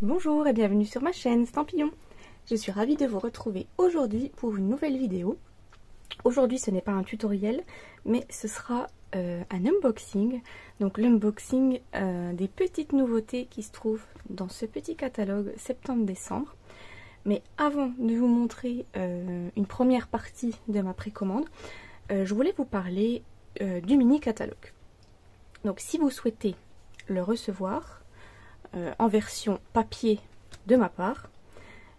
Bonjour et bienvenue sur ma chaîne Stampillon. Je suis ravie de vous retrouver aujourd'hui pour une nouvelle vidéo. Aujourd'hui ce n'est pas un tutoriel mais ce sera un unboxing. Donc l'unboxing des petites nouveautés qui se trouvent dans ce petit catalogue septembre-décembre. Mais avant de vous montrer une première partie de ma précommande, je voulais vous parler du mini catalogue. Donc si vous souhaitez le recevoir en version papier de ma part,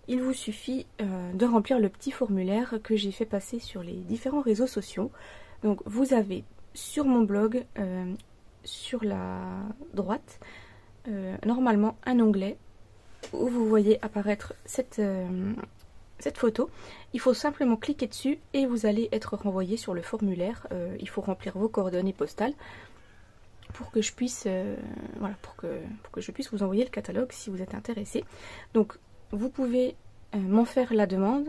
il vous suffit de remplir le petit formulaire que j'ai fait passer sur les différents réseaux sociaux. Donc vous avez sur mon blog, sur la droite, normalement un onglet où vous voyez apparaître cette photo. Il faut simplement cliquer dessus et vous allez être renvoyé sur le formulaire. Il faut remplir vos coordonnées postales pour que je puisse pour que je puisse vous envoyer le catalogue si vous êtes intéressé. Donc vous pouvez m'en faire la demande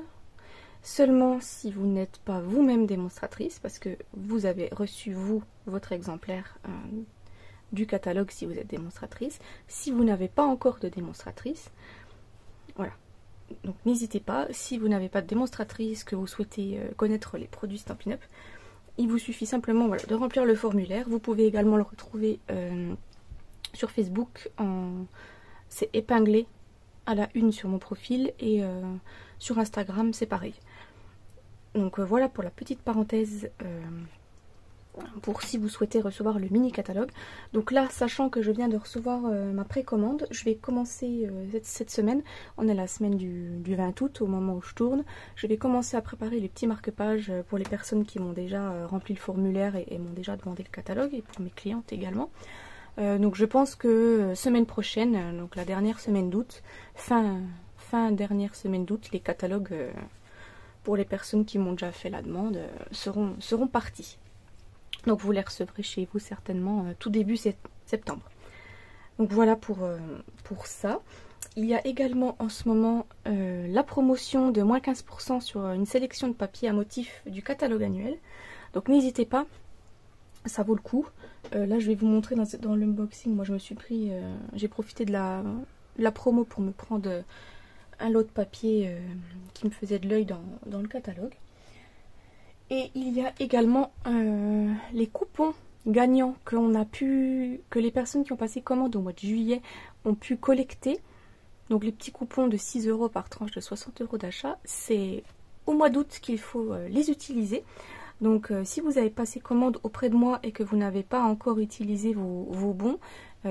seulement si vous n'êtes pas vous-même démonstratrice, parce que vous avez reçu vous votre exemplaire du catalogue si vous êtes démonstratrice. Si vous n'avez pas encore de démonstratrice, voilà, donc n'hésitez pas. Si vous n'avez pas de démonstratrice, que vous souhaitez connaître les produits Stampin' Up, il vous suffit simplement de remplir le formulaire. Vous pouvez également le retrouver sur Facebook, c'est épinglé à la une sur mon profil, et sur Instagram c'est pareil. Donc voilà pour la petite parenthèse pour si vous souhaitez recevoir le mini catalogue. Donc là, sachant que je viens de recevoir ma précommande, je vais commencer cette semaine, on est la semaine du 20 août au moment où je tourne, je vais commencer à préparer les petits marque-pages pour les personnes qui m'ont déjà rempli le formulaire et m'ont déjà demandé le catalogue, et pour mes clientes également. Donc je pense que semaine prochaine, donc la dernière semaine d'août, fin dernière semaine d'août, les catalogues pour les personnes qui m'ont déjà fait la demande seront partis. Donc vous les recevrez chez vous certainement tout début septembre. Donc voilà pour ça. Il y a également en ce moment la promotion de moins 15% sur une sélection de papiers à motifs du catalogue annuel. Donc n'hésitez pas, ça vaut le coup. Là je vais vous montrer dans l'unboxing, moi je me suis pris, j'ai profité de la promo pour me prendre un lot de papier qui me faisait de l'œil dans le catalogue. Et il y a également les coupons gagnants que les personnes qui ont passé commande au mois de juillet ont pu collecter. Donc les petits coupons de 6 € par tranche de 60 € d'achat, c'est au mois d'août qu'il faut les utiliser. Donc si vous avez passé commande auprès de moi et que vous n'avez pas encore utilisé vos bons,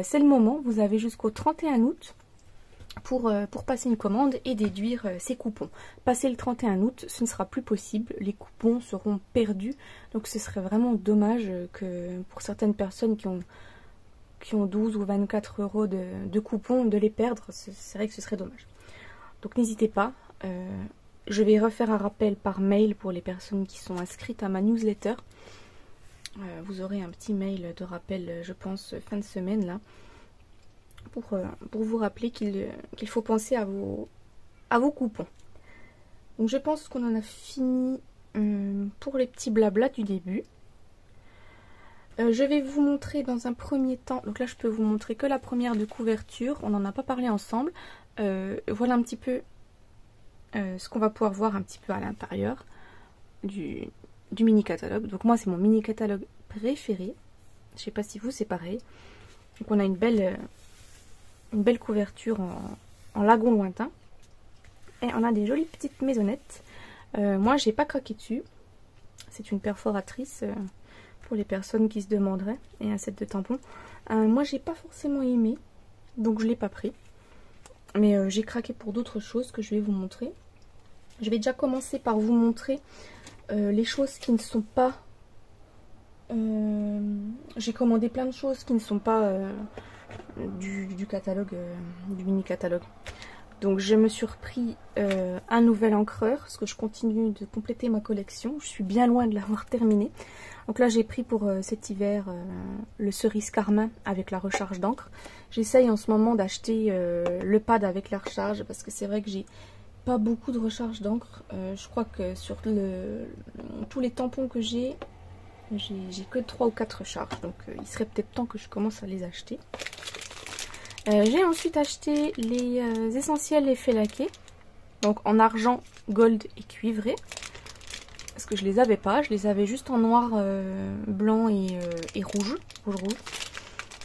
c'est le moment. Vous avez jusqu'au 31 août pour passer une commande et déduire ces coupons. Passé le 31 août, ce ne sera plus possible, les coupons seront perdus. Donc ce serait vraiment dommage que pour certaines personnes qui ont 12 ou 24 € de coupons, de les perdre. C'est vrai que ce serait dommage. Donc n'hésitez pas. Je vais refaire un rappel par mail pour les personnes qui sont inscrites à ma newsletter. Vous aurez un petit mail de rappel, je pense, fin de semaine là, pour vous rappeler qu'il faut penser à vos coupons. Donc je pense qu'on en a fini pour les petits blablas du début. Je vais vous montrer dans un premier temps, donc là je peux vous montrer que la première de couverture, on n'en a pas parlé ensemble. Voilà un petit peu ce qu'on va pouvoir voir un petit peu à l'intérieur du mini catalogue. Donc moi c'est mon mini catalogue préféré, je sais pas si vous c'est pareil. Donc on a une belle couverture en lagon lointain, et on a des jolies petites maisonnettes. Moi j'ai pas craqué dessus, c'est une perforatrice pour les personnes qui se demanderaient, et un set de tampons. Moi j'ai pas forcément aimé, donc je l'ai pas pris, mais j'ai craqué pour d'autres choses que je vais vous montrer. Je vais déjà commencer par vous montrer les choses qui ne sont pas j'ai commandé plein de choses qui ne sont pas du catalogue, du mini catalogue. Donc je me suis repris un nouvel encreur parce que je continue de compléter ma collection. Je suis bien loin de l'avoir terminé. Donc là j'ai pris pour cet hiver le cerise carmin avec la recharge d'encre. J'essaye en ce moment d'acheter le pad avec la recharge, parce que c'est vrai que j'ai pas beaucoup de recharge d'encre. Je crois que sur tous les tampons que j'ai que 3 ou 4 recharges. Donc il serait peut-être temps que je commence à les acheter. J'ai ensuite acheté les essentiels effets laqués, donc en argent, gold et cuivré. Parce que je les avais pas, je les avais juste en noir, blanc et rouge.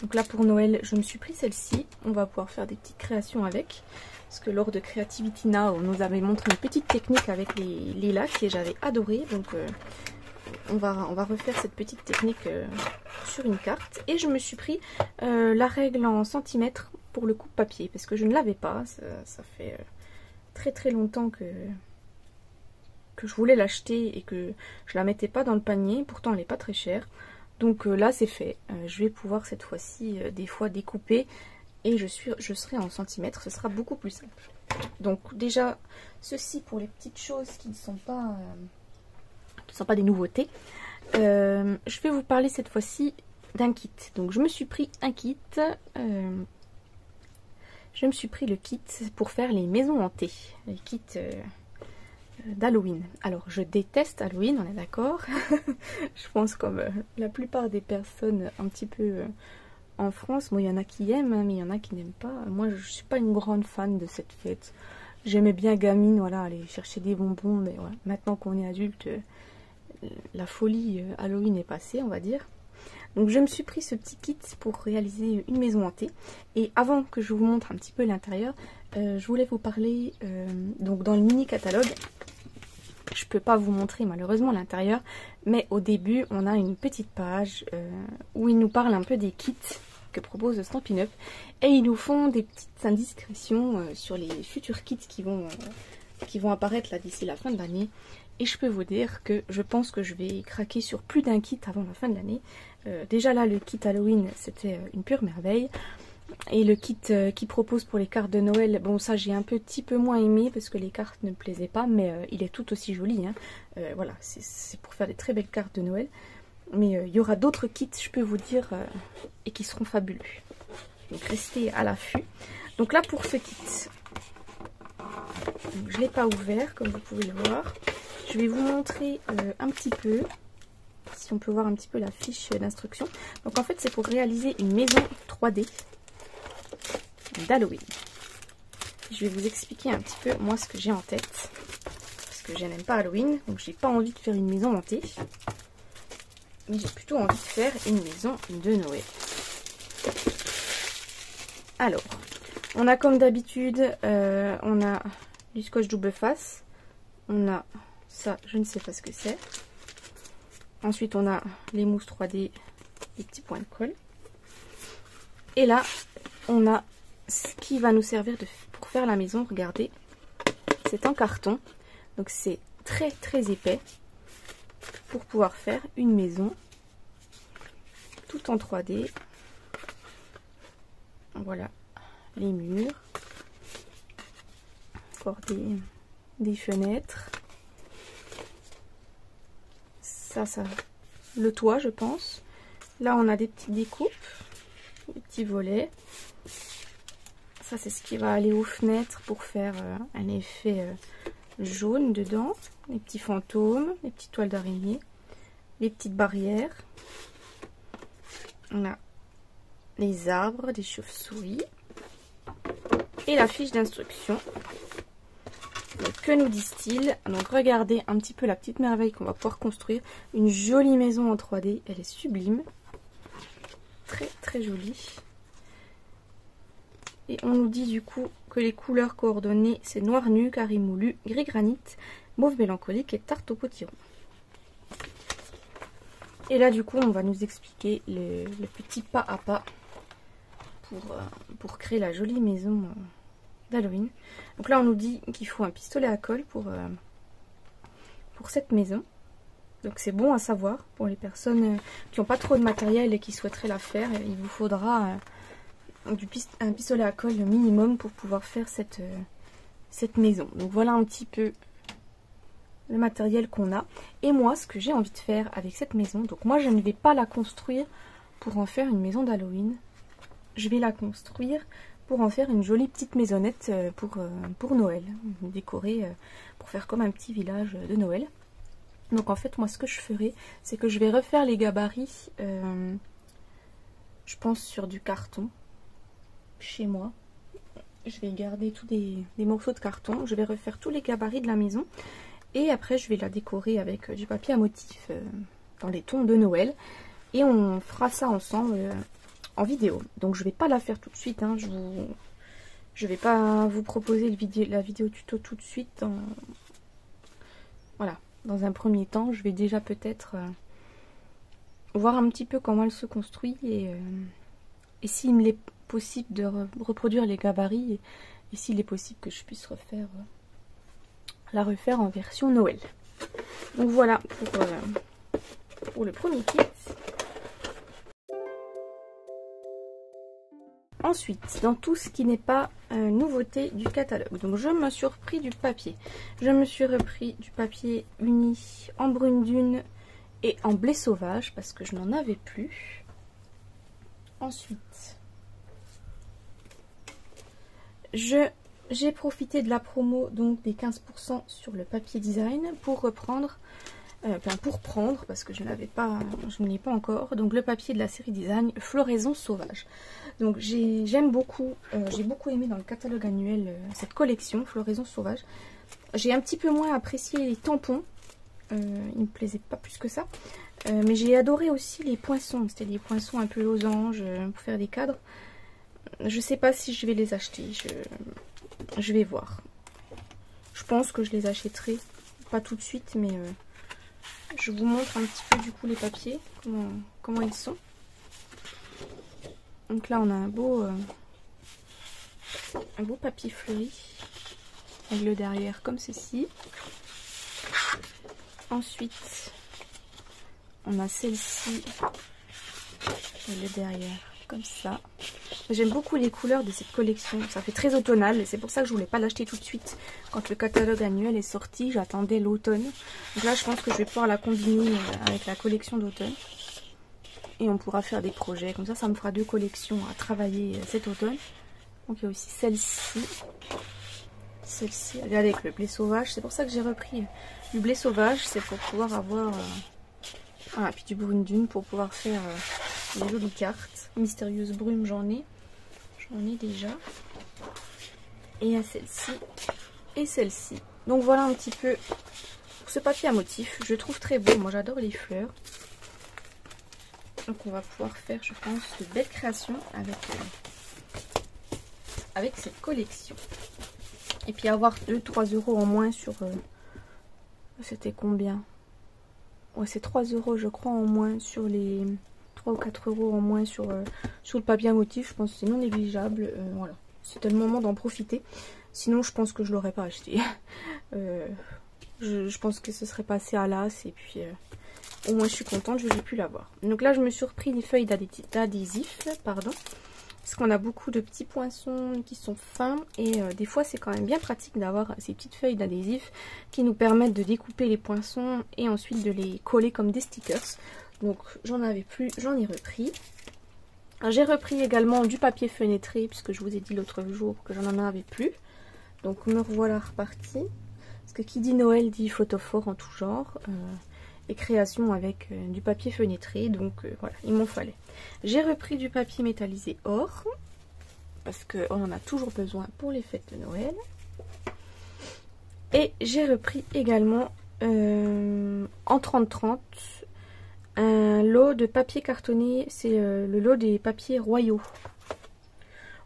Donc là pour Noël, je me suis pris celle-ci. On va pouvoir faire des petites créations avec. Parce que lors de Creativity Now, on nous avait montré une petite technique avec les lacs et j'avais adoré. Donc on va refaire cette petite technique sur une carte. Et je me suis pris la règle en centimètres pour le coupe-papier. Parce que je ne l'avais pas. Ça fait très longtemps que je voulais l'acheter et que je la mettais pas dans le panier. Pourtant elle n'est pas très chère. Donc là c'est fait. Je vais pouvoir cette fois-ci des fois découper. Et je serai en centimètres, ce sera beaucoup plus simple. Donc déjà, ceci pour les petites choses qui ne sont pas des nouveautés. Je vais vous parler cette fois-ci d'un kit. Donc je me suis pris un kit. Je me suis pris le kit pour faire les maisons hantées. Les kits d'Halloween. Alors je déteste Halloween, on est d'accord. Je pense comme la plupart des personnes un petit peu... en France, moi il y en a qui aiment, hein, mais il y en a qui n'aiment pas. Moi je suis pas une grande fan de cette fête. J'aimais bien gamine, voilà, aller chercher des bonbons, mais voilà, maintenant qu'on est adulte, la folie Halloween est passée, on va dire. Donc je me suis pris ce petit kit pour réaliser une maison hantée. Et avant que je vous montre un petit peu l'intérieur, je voulais vous parler, donc dans le mini catalogue, je peux pas vous montrer malheureusement l'intérieur, mais au début on a une petite page où ils nous parlent un peu des kits que propose Stampin' Up et ils nous font des petites indiscrétions sur les futurs kits qui vont apparaître là d'ici la fin de l'année. Et je peux vous dire que je pense que je vais craquer sur plus d'un kit avant la fin de l'année. Déjà là le kit Halloween c'était une pure merveille. Et le kit qu'ils proposent pour les cartes de Noël, bon ça j'ai un petit peu moins aimé parce que les cartes ne me plaisaient pas, mais il est tout aussi joli. Hein. Voilà, c'est pour faire des très belles cartes de Noël. Mais il y aura d'autres kits, je peux vous dire, et qui seront fabuleux. Donc restez à l'affût. Donc là pour ce kit, donc, je ne l'ai pas ouvert comme vous pouvez le voir. Je vais vous montrer un petit peu, si on peut voir un petit peu la fiche d'instruction. Donc en fait c'est pour réaliser une maison 3D. d'Halloween. Je vais vous expliquer un petit peu moi ce que j'ai en tête. Parce que je n'aime pas Halloween, donc j'ai pas envie de faire une maison hantée. Mais j'ai plutôt envie de faire une maison de Noël. Alors, on a comme d'habitude, on a du scotch double face. On a ça, je ne sais pas ce que c'est. Ensuite, on a les mousses 3D, les petits points de colle. Et là, on a ce qui va nous servir pour faire la maison. Regardez, c'est en carton, donc c'est très épais pour pouvoir faire une maison tout en 3D. Voilà les murs, encore des fenêtres, ça le toit je pense. Là on a des petites découpes, des petits volets. Ça c'est ce qui va aller aux fenêtres pour faire un effet jaune dedans. Les petits fantômes, les petites toiles d'araignée, les petites barrières. On a les arbres, des chauves-souris. Et la fiche d'instruction. Que nous disent-ils? Donc regardez un petit peu la petite merveille qu'on va pouvoir construire. Une jolie maison en 3D. Elle est sublime. Très jolie. Et on nous dit du coup que les couleurs coordonnées, c'est noir nu, carré moulu, gris granit, mauve mélancolique et tarte au potiron. Et là du coup on va nous expliquer le petit pas à pas pour créer la jolie maison d'Halloween. Donc là on nous dit qu'il faut un pistolet à colle pour cette maison. Donc c'est bon à savoir pour les personnes qui n'ont pas trop de matériel et qui souhaiteraient la faire. Il vous faudra un pistolet à colle minimum pour pouvoir faire cette maison. Donc voilà un petit peu le matériel qu'on a. Et moi ce que j'ai envie de faire avec cette maison, donc moi je ne vais pas la construire pour en faire une maison d'Halloween. Je vais la construire pour en faire une jolie petite maisonnette pour Noël. Décorer pour faire comme un petit village de Noël. Donc en fait moi ce que je ferai c'est que je vais refaire les gabarits je pense sur du carton. chez moi. Je vais garder tous des morceaux de carton. Je vais refaire tous les gabarits de la maison. Et après, je vais la décorer avec du papier à motif dans les tons de Noël. Et on fera ça ensemble en vidéo. Donc, je vais pas la faire tout de suite. Hein. Je vais pas vous proposer la vidéo tuto tout de suite. Voilà. Dans un premier temps, je vais déjà peut-être voir un petit peu comment elle se construit. Et s'il m'est possible de reproduire les gabarits. Et s'il est possible que je puisse la refaire en version Noël. Donc voilà pour le premier kit. Ensuite, dans tout ce qui n'est pas nouveauté du catalogue, donc je me suis repris du papier. Je me suis repris du papier uni en brune dune et en blé sauvage parce que je n'en avais plus. Ensuite, j'ai profité de la promo donc des 15% sur le papier design pour reprendre, pour prendre parce que je n'en ai pas encore, donc le papier de la série design Floraison Sauvage. Donc j'aime beaucoup, j'ai beaucoup aimé dans le catalogue annuel cette collection Floraison Sauvage. J'ai un petit peu moins apprécié les tampons, ils me plaisaient pas plus que ça, mais j'ai adoré aussi les poinçons, c'était des poinçons un peu losanges pour faire des cadres. Je sais pas si je vais les acheter, je vais voir. Je pense que je les achèterai, pas tout de suite, mais je vous montre un petit peu du coup les papiers, comment ils sont. Donc là on a un beau papier fleuri, avec le derrière comme ceci. Ensuite on a celle-ci, et le derrière comme ça. J'aime beaucoup les couleurs de cette collection, ça fait très automnal et c'est pour ça que je voulais pas l'acheter tout de suite. Quand le catalogue annuel est sorti, j'attendais l'automne. Donc là je pense que je vais pouvoir la combiner avec la collection d'automne. Et on pourra faire des projets, comme ça me fera 2 collections à travailler cet automne. Donc il y a aussi celle-ci. Celle-ci, regardez avec le blé sauvage, c'est pour ça que j'ai repris du blé sauvage, c'est pour pouvoir avoir... voilà, puis du brune dune pour pouvoir faire des jolies cartes. Mystérieuse brume j'en ai déjà. Et il y a celle-ci et celle-ci. Donc voilà un petit peu pour ce papier à motif. Je trouve très beau, moi j'adore les fleurs. Donc on va pouvoir faire, je pense, de belles créations avec cette collection. Et puis avoir 2-3 € en moins sur... c'était combien? Ouais, c'est 3 € je crois en moins sur les... 3 ou 4 € en moins sur le papier à motif. Je pense que c'est non négligeable. Voilà, c'était le moment d'en profiter. Sinon je pense que je l'aurais pas acheté. Je pense que ce serait passé à l'as. Et puis au moins je suis contente, je n'ai pu l'avoir. Donc là je me suis repris des feuilles d'adhésif, pardon. Parce qu'on a beaucoup de petits poinçons qui sont fins. Et des fois c'est quand même bien pratique d'avoir ces petites feuilles d'adhésif qui nous permettent de découper les poinçons et ensuite de les coller comme des stickers. Donc j'en avais plus, j'en ai repris. J'ai repris également du papier fenêtré puisque je vous ai dit l'autre jour que j'en avais plus. Donc me revoilà reparti. Parce que qui dit Noël dit photophore en tout genre. Et création avec du papier fenêtré. Donc voilà, il m'en fallait. J'ai repris du papier métallisé or. Parce qu'on en a toujours besoin pour les fêtes de Noël. Et j'ai repris également en 30-30 un lot de papier cartonné, c'est le lot des papiers royaux.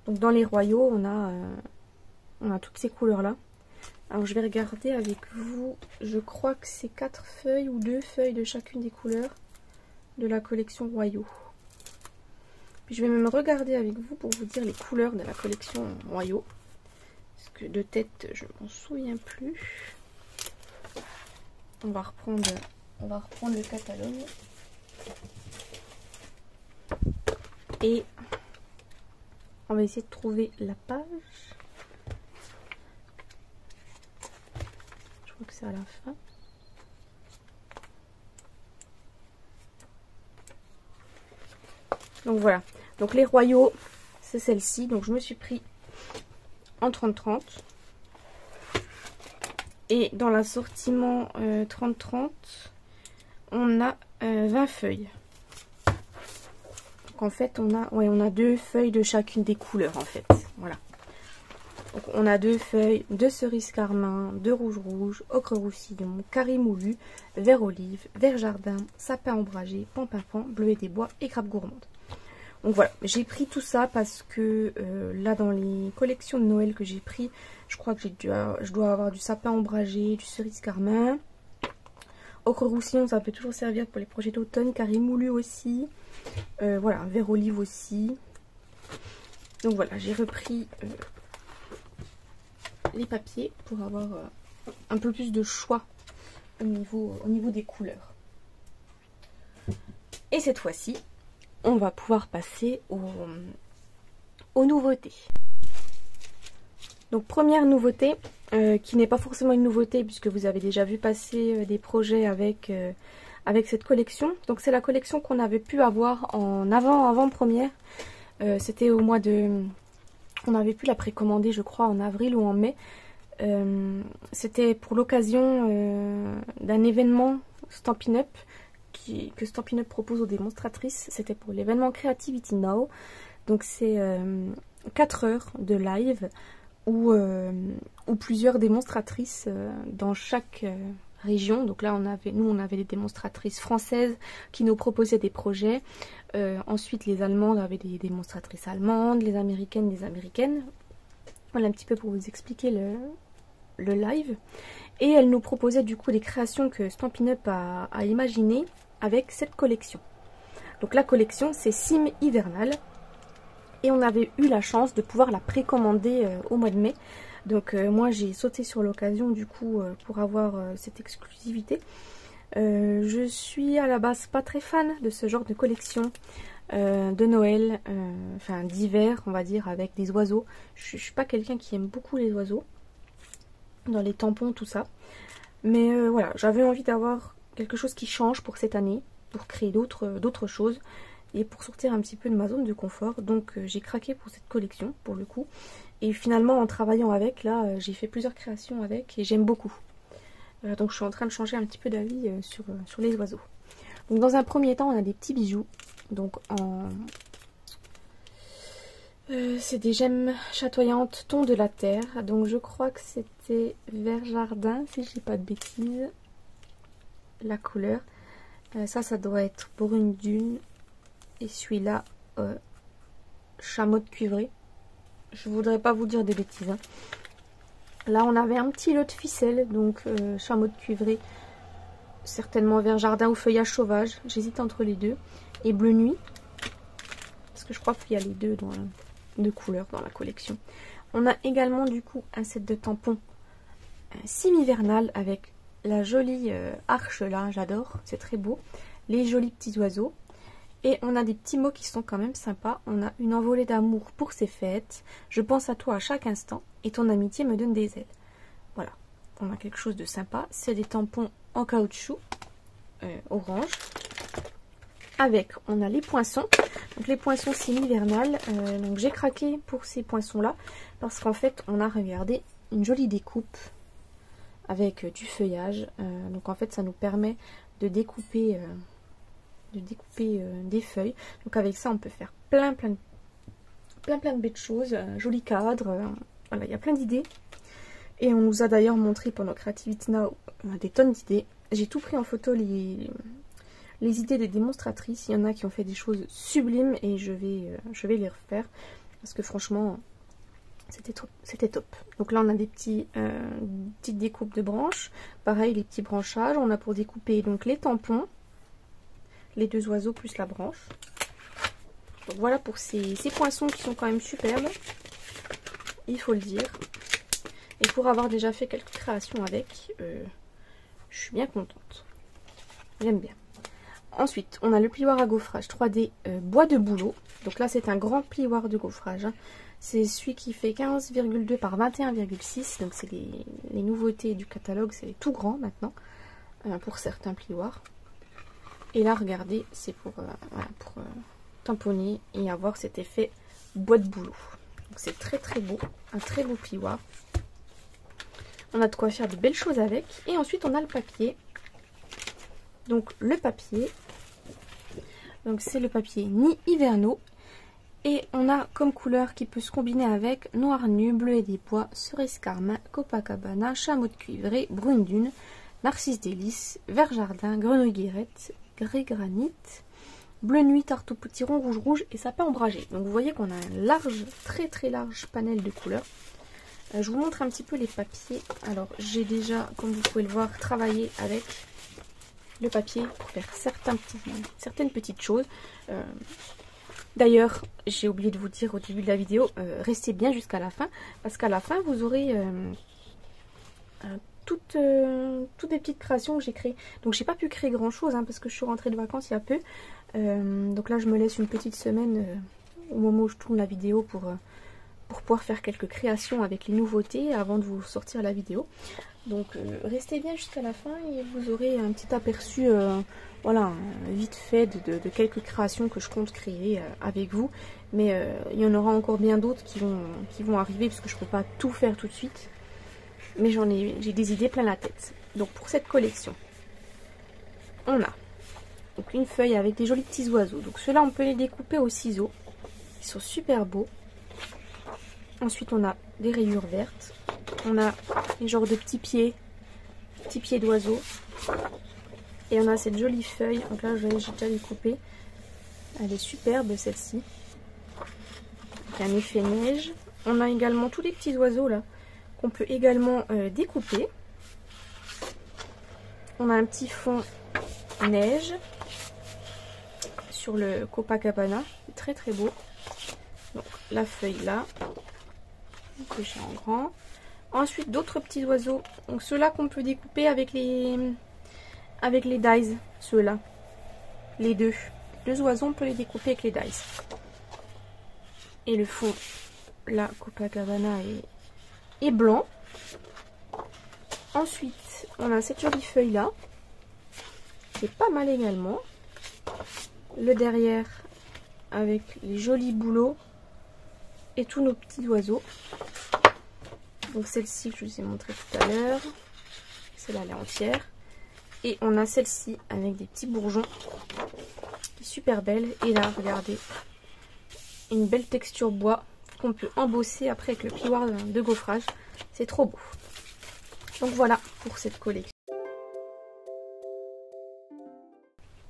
Donc dans les royaux, on a toutes ces couleurs là. Alors je vais regarder avec vous, je crois que c'est 4 feuilles ou 2 feuilles de chacune des couleurs de la collection royaux. Puis je vais même regarder avec vous pour vous dire les couleurs de la collection royaux. Parce que de tête, je m'en souviens plus. On va reprendre le catalogue. Et on va essayer de trouver la page. Je crois que c'est à la fin. Donc voilà. Donc les royaux, c'est celle-ci. Donc je me suis pris en 30-30. Et dans l'assortiment 30-30, on a 20 feuilles. Donc en fait on a 2 feuilles de chacune des couleurs en fait. Voilà. Donc on a 2 feuilles de cerise carmin, de rouge rouge, ocre roussillon, carré moulu, vert olive, vert jardin, sapin ombragé, pan, bleuet des bois et grappe gourmande. Donc voilà, j'ai pris tout ça parce que là dans les collections de Noël que j'ai pris, je crois que je dois avoir du sapin ombragé, du cerise carmin. Ocre roussillon, ça peut toujours servir pour les projets d'automne, carré moulu aussi. Voilà, vert olive aussi. Donc voilà, j'ai repris les papiers pour avoir un peu plus de choix au niveau des couleurs. Et cette fois-ci, on va pouvoir passer aux nouveautés. Donc première nouveauté, qui n'est pas forcément une nouveauté puisque vous avez déjà vu passer des projets avec cette collection. Donc c'est la collection qu'on avait pu avoir en avant-première. C'était au mois de... On avait pu la précommander je crois en avril ou en mai. C'était pour l'occasion d'un événement Stampin' Up que Stampin' Up propose aux démonstratrices. C'était pour l'événement Creativity Now. Donc c'est 4 heures de live où plusieurs démonstratrices dans chaque région. Donc là on avait des démonstratrices françaises qui nous proposaient des projets. Ensuite les Allemandes avaient des démonstratrices allemandes, les Américaines des Américaines. Voilà un petit peu pour vous expliquer le live. Et elles nous proposaient du coup des créations que Stampin' Up a imaginées avec cette collection. Donc la collection c'est Sim hivernal. Et on avait eu la chance de pouvoir la précommander au mois de mai. Donc moi j'ai sauté sur l'occasion du coup pour avoir cette exclusivité. Je suis à la base pas très fan de ce genre de collection de Noël, enfin d'hiver on va dire avec des oiseaux. Je suis pas quelqu'un qui aime beaucoup les oiseaux, dans les tampons tout ça. Mais voilà, j'avais envie d'avoir quelque chose qui change pour cette année, pour créer d'autres choses. Et pour sortir un petit peu de ma zone de confort. Donc j'ai craqué pour cette collection pour le coup. Et finalement en travaillant avec, là j'ai fait plusieurs créations avec et j'aime beaucoup. Donc je suis en train de changer un petit peu d'avis sur les oiseaux. Donc dans un premier temps on a des petits bijoux. Donc c'est des gemmes chatoyantes ton de la terre. Donc je crois que c'était vert jardin si je dis pas de bêtises. La couleur. Ça doit être brune dune. Et celui-là, chameau de cuivré. Je voudrais pas vous dire des bêtises. Hein. Là, on avait un petit lot de ficelles. Donc, chameau de cuivré. Certainement vert jardin ou feuillage sauvage. J'hésite entre les deux. Et bleu nuit. Parce que je crois qu'il y a les deux de couleurs dans la collection. On a également, du coup, un set de tampons Sim hivernal avec la jolie arche là. J'adore. C'est très beau. Les jolis petits oiseaux. Et on a des petits mots qui sont quand même sympas. On a une envolée d'amour pour ces fêtes. Je pense à toi à chaque instant. Et ton amitié me donne des ailes. Voilà. On a quelque chose de sympa. C'est des tampons en caoutchouc. Orange. Avec, on a les poinçons. Donc les poinçons Sim hivernal. Donc j'ai craqué pour ces poinçons là. Parce qu'en fait on a regardé une jolie découpe. Avec du feuillage. Donc en fait ça nous permet de découper... des feuilles. Donc avec ça on peut faire plein de belles choses, joli cadre, voilà, il y a plein d'idées. Et on nous a d'ailleurs montré pendant Creativity Now des tonnes d'idées. J'ai tout pris en photo les idées des démonstratrices. Il y en a qui ont fait des choses sublimes et je vais les refaire parce que franchement c'était top. Donc là on a des petites découpes de branches, pareil les petits branchages. On a pour découper donc les tampons, les deux oiseaux plus la branche. Donc voilà pour ces poinçons qui sont quand même superbes, il faut le dire. Et pour avoir déjà fait quelques créations avec, je suis bien contente. J'aime bien. Ensuite, on a le plioir à gaufrage 3D bois de bouleau. Donc là, c'est un grand plioir de gaufrage. Hein. C'est celui qui fait 15,2 par 21,6. Donc c'est les nouveautés du catalogue, c'est tout grand maintenant pour certains plioirs. Et là, regardez, c'est pour tamponner et avoir cet effet bois de bouleau. Donc c'est très beau, un très beau plioir. On a de quoi faire de belles choses avec. Et ensuite, on a le papier. Donc le papier, Donc c'est le papier Nid Hivernaux. Et on a comme couleur qui peut se combiner avec noir nu, bleuet des bois, cerise carmin, Copacabana, chameau de cuivré, brune dune, narcisse délice, vert jardin, grenouille guérette, grès granit, bleu nuit, tarte au potiron, rouge rouge et sapin ombragé. Donc vous voyez qu'on a un large, très très large panel de couleurs. Je vous montre un petit peu les papiers. Alors j'ai déjà, comme vous pouvez le voir, travaillé avec le papier pour faire certaines petites choses. D'ailleurs, j'ai oublié de vous dire au début de la vidéo, restez bien jusqu'à la fin, parce qu'à la fin, vous aurez toutes des petites créations que j'ai créées. Donc, j'ai pas pu créer grand-chose, hein, parce que je suis rentrée de vacances il y a peu. Donc là, je me laisse une petite semaine au moment où je tourne la vidéo pour pouvoir faire quelques créations avec les nouveautés avant de vous sortir la vidéo. Donc, restez bien jusqu'à la fin et vous aurez un petit aperçu... voilà, vite fait de quelques créations que je compte créer avec vous. Mais il y en aura encore bien d'autres qui vont arriver parce que je ne peux pas tout faire tout de suite. Mais j'ai des idées plein la tête. Donc pour cette collection, on a donc une feuille avec des jolis petits oiseaux. Donc ceux-là, on peut les découper au ciseau. Ils sont super beaux. Ensuite, on a des rayures vertes. On a des genres de petits pieds d'oiseaux. Et on a cette jolie feuille, donc là j'ai déjà découpé. Elle est superbe celle-ci. Avec un effet neige. On a également tous les petits oiseaux là, qu'on peut également découper. On a un petit fond neige sur le Copacabana, très très beau. Donc la feuille là, que j'ai en grand. Ensuite d'autres petits oiseaux, donc ceux-là qu'on peut découper avec les dies, ceux-là, les deux oiseaux, on peut les découper avec les dies. Et le fond, là, Copacabana est blanc. Ensuite, on a cette jolie feuille là, qui est pas mal également. Le derrière, avec les jolis bouleaux et tous nos petits oiseaux. Donc celle-ci que je vous ai montré tout à l'heure, celle-là elle est entière. Et on a celle-ci avec des petits bourgeons, qui est super belle. Et là, regardez, une belle texture bois qu'on peut embosser après avec le plioir de gaufrage. C'est trop beau. Donc voilà pour cette collection.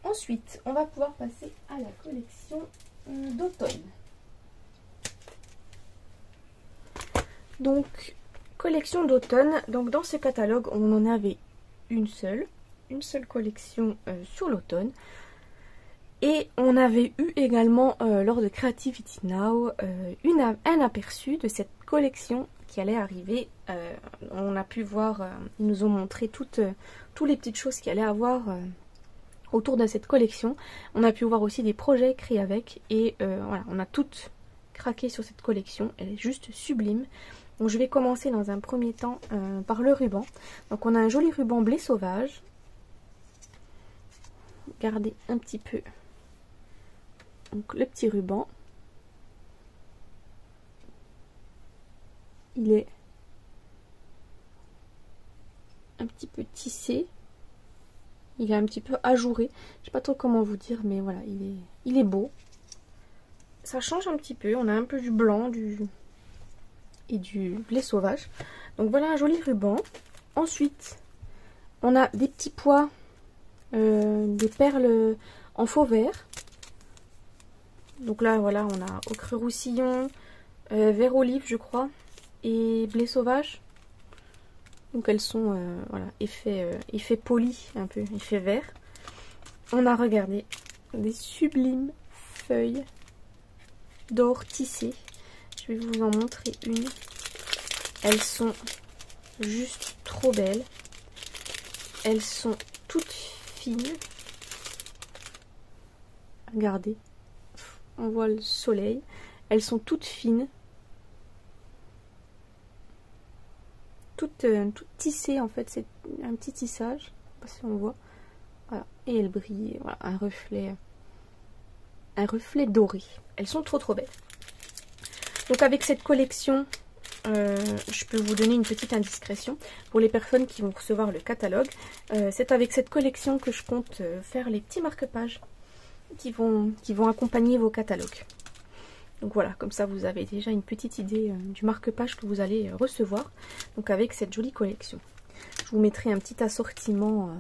Ensuite, on va pouvoir passer à la collection d'automne. Donc, collection d'automne. Donc dans ce catalogue, on en avait une seule collection sur l'automne. Et on avait eu également lors de Creativity Now un aperçu de cette collection qui allait arriver. On a pu voir, ils nous ont montré toutes les petites choses qu'il allait avoir autour de cette collection. On a pu voir aussi des projets créés avec. Et voilà, on a toutes craqué sur cette collection. Elle est juste sublime. Donc je vais commencer dans un premier temps par le ruban. Donc on a un joli ruban blé sauvage. Regardez un petit peu. Donc le petit ruban. Il est un petit peu tissé. Il est un petit peu ajouré. Je sais pas trop comment vous dire, mais voilà, il est beau. Ça change un petit peu. On a un peu du blanc, et du blé sauvage. Donc voilà un joli ruban. Ensuite, on a des petits pois, des perles en faux vert. Donc là, voilà, on a ocre roussillon, vert olive, je crois, et blé sauvage. Donc elles sont, voilà, effet poli, un peu, effet vert. On a, regardé, des sublimes feuilles d'or tissées. Je vais vous en montrer une. Elles sont juste trop belles. Elles sont toutes fines. Regardez. On voit le soleil. Elles sont toutes fines. Toutes tissées en fait. C'est un petit tissage. Je sais pas si on voit. Voilà. Et elles brillent. Voilà, un reflet doré. Elles sont trop belles. Donc avec cette collection, je peux vous donner une petite indiscrétion pour les personnes qui vont recevoir le catalogue. C'est avec cette collection que je compte faire les petits marque-pages qui vont accompagner vos catalogues. Donc voilà, comme ça vous avez déjà une petite idée du marque-page que vous allez recevoir. Donc avec cette jolie collection. Je vous mettrai un petit assortiment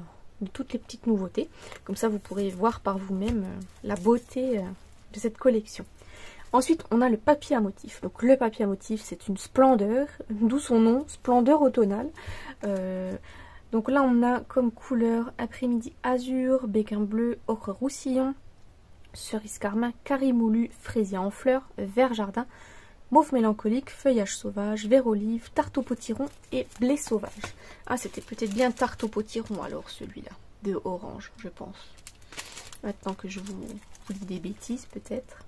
de toutes les petites nouveautés. Comme ça vous pourrez voir par vous-même la beauté de cette collection. Ensuite on a le papier à motif. Donc le papier à motif c'est une splendeur, d'où son nom, splendeur automnale. Donc là on a comme couleur après-midi azur, béquin bleu, ocre roussillon, cerise carmin, carré moulu, fraisier en fleurs, vert jardin, mauve mélancolique, feuillage sauvage, vert olive, tarte au potiron et blé sauvage. Ah, c'était peut-être bien tarte au potiron alors celui-là, de orange, je pense. Maintenant que je vous dis des bêtises peut-être.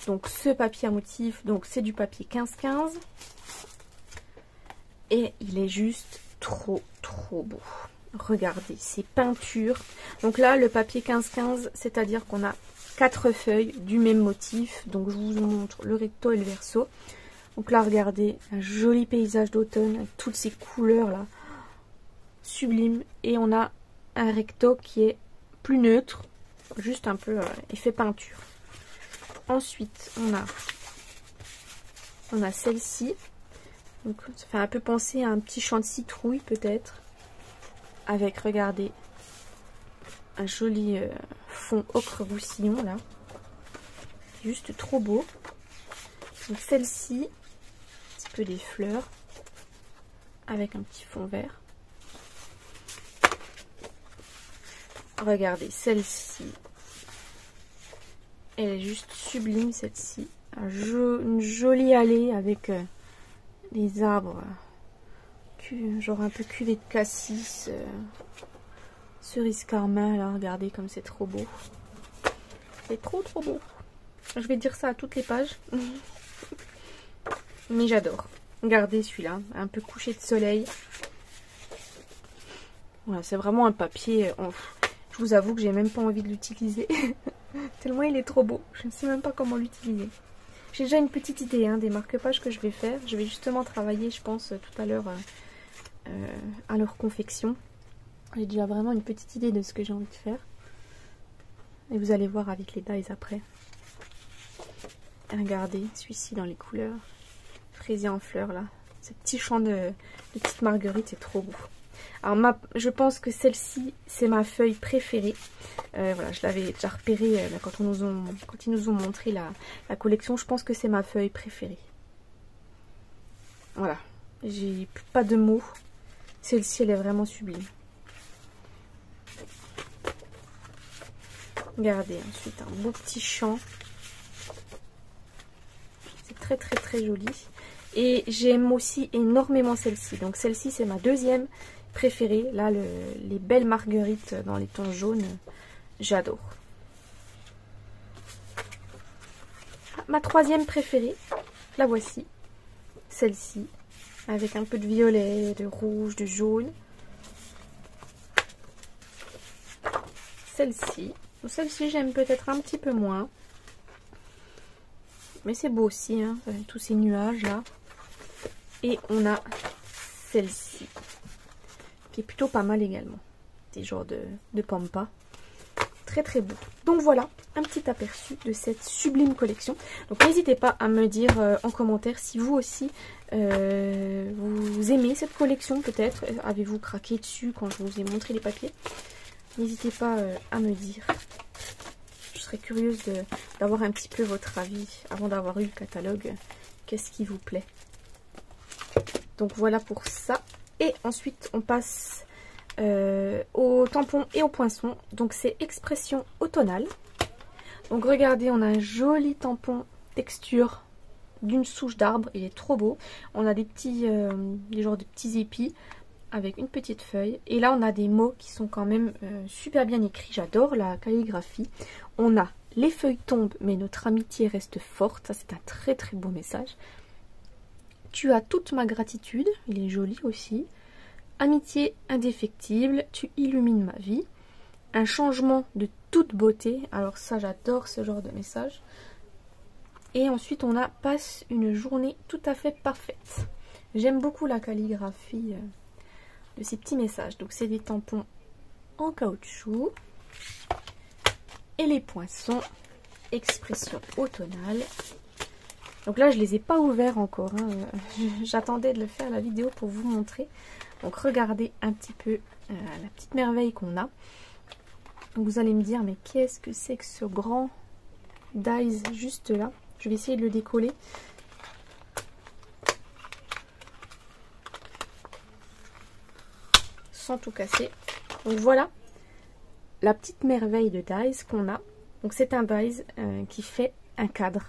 Donc ce papier à motif, donc c'est du papier 15-15. Et il est juste trop beau. Regardez, ces peintures. Donc là, le papier 15-15, c'est-à-dire qu'on a 4 feuilles du même motif. Donc je vous montre le recto et le verso. Donc là, regardez, un joli paysage d'automne avec toutes ces couleurs là. Sublime. Et on a un recto qui est plus neutre. Juste un peu effet peinture. Ensuite, on a celle-ci. Donc ça fait un peu penser à un petit champ de citrouille peut-être. Avec, regardez, un joli fond ocre roussillon là. Juste trop beau. Donc celle-ci, un petit peu des fleurs. Avec un petit fond vert. Regardez, celle-ci. Elle est juste sublime celle-ci. Une jolie allée avec des arbres. Genre un peu cuvée de cassis, cerise carmin là, regardez comme c'est trop beau. C'est trop beau. Je vais dire ça à toutes les pages. Mais j'adore. Regardez celui-là, un peu couché de soleil. Voilà, c'est vraiment un papier. Je vous avoue que j'ai même pas envie de l'utiliser. Tellement il est trop beau. Je ne sais même pas comment l'utiliser. J'ai déjà une petite idée des marque-pages que je vais faire. Je vais justement travailler, je pense, tout à l'heure à leur confection. J'ai déjà vraiment une petite idée de ce que j'ai envie de faire. Et vous allez voir avec les dies après. Et regardez, celui-ci dans les couleurs. Fraisier en fleurs là. Ce petit champ de petite marguerite, c'est trop beau. Alors je pense que celle-ci, c'est ma feuille préférée. Voilà, je l'avais déjà repérée quand ils nous ont montré la collection. Je pense que c'est ma feuille préférée. Voilà, j'ai pas de mots. Celle-ci, elle est vraiment sublime. Regardez, ensuite un beau petit champ. C'est très joli. Et j'aime aussi énormément celle-ci. Donc celle-ci, c'est ma deuxième préférée. Là, les belles marguerites dans les tons jaunes, j'adore. Ma troisième préférée, la voici. Celle-ci. Avec un peu de violet, de rouge, de jaune. Celle-ci. Celle-ci, j'aime peut-être un petit peu moins. Mais c'est beau aussi, hein, tous ces nuages là. Et on a celle-ci. Qui est plutôt pas mal également. Des genres de pampa. Très beau. Donc voilà, un petit aperçu de cette sublime collection. Donc n'hésitez pas à me dire en commentaire si vous aussi vous aimez cette collection peut-être. Avez-vous craqué dessus quand je vous ai montré les papiers? N'hésitez pas à me dire. Je serais curieuse d'avoir un petit peu votre avis avant d'avoir eu le catalogue. Qu'est-ce qui vous plaît? Donc voilà pour ça. Et ensuite on passe au tampon et au poinçon. Donc c'est expression automnale. Donc regardez, on a un joli tampon texture d'une souche d'arbre. Il est trop beau. On a des petits des genres de petits épis avec une petite feuille. Et là on a des mots qui sont quand même super bien écrits. J'adore la calligraphie. On a les feuilles tombent mais notre amitié reste forte. Ça c'est un très beau message. Tu as toute ma gratitude. Il est joli aussi. Amitié indéfectible, tu illumines ma vie. Un changement de toute beauté. Alors ça, j'adore ce genre de message. Et ensuite, on a passe une journée tout à fait parfaite. J'aime beaucoup la calligraphie de ces petits messages. Donc c'est des tampons en caoutchouc. et les poinçons expression automnale. Donc là je les ai pas ouverts encore, hein. J'attendais de le faire la vidéo pour vous montrer. Donc regardez un petit peu la petite merveille qu'on a. Donc vous allez me dire mais qu'est-ce que c'est que ce grand dies juste là. Je vais essayer de le décoller. Sans tout casser. Donc voilà la petite merveille de dies qu'on a. Donc c'est un dies qui fait un cadre.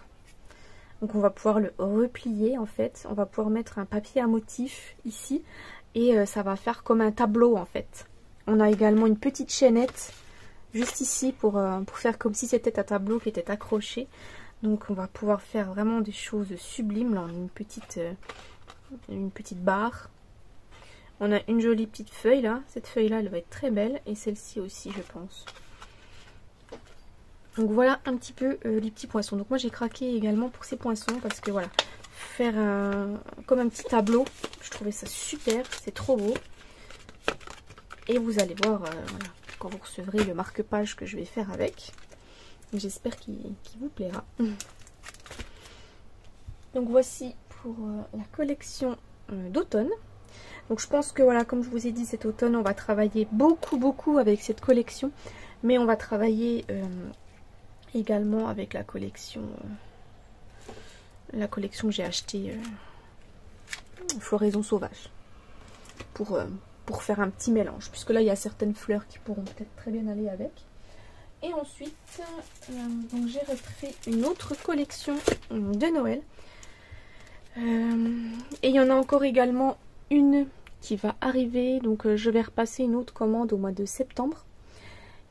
Donc on va pouvoir le replier en fait. On va pouvoir mettre un papier à motif ici. Et ça va faire comme un tableau en fait. On a également une petite chaînette juste ici pour faire comme si c'était un tableau qui était accroché. Donc on va pouvoir faire vraiment des choses sublimes. Là on a une petite barre. On a une jolie petite feuille là. Cette feuille là elle va être très belle. Et celle-ci aussi je pense. Donc voilà un petit peu les petits poinçons. Donc moi j'ai craqué également pour ces poinçons. Parce que voilà, faire comme un petit tableau. Je trouvais ça super. C'est trop beau. Et vous allez voir voilà, quand vous recevrez le marque-page que je vais faire avec. J'espère qu'il vous plaira. Donc voici pour la collection d'automne. Donc je pense que voilà, comme je vous ai dit, cet automne, on va travailler beaucoup avec cette collection. Mais on va travailler également avec la collection que j'ai achetée Floraison Sauvage. Pour faire un petit mélange. Puisque là, il y a certaines fleurs qui pourront peut-être très bien aller avec. Et ensuite, donc j'ai refait une autre collection de Noël. Et il y en a encore également une qui va arriver. Donc je vais repasser une autre commande au mois de septembre.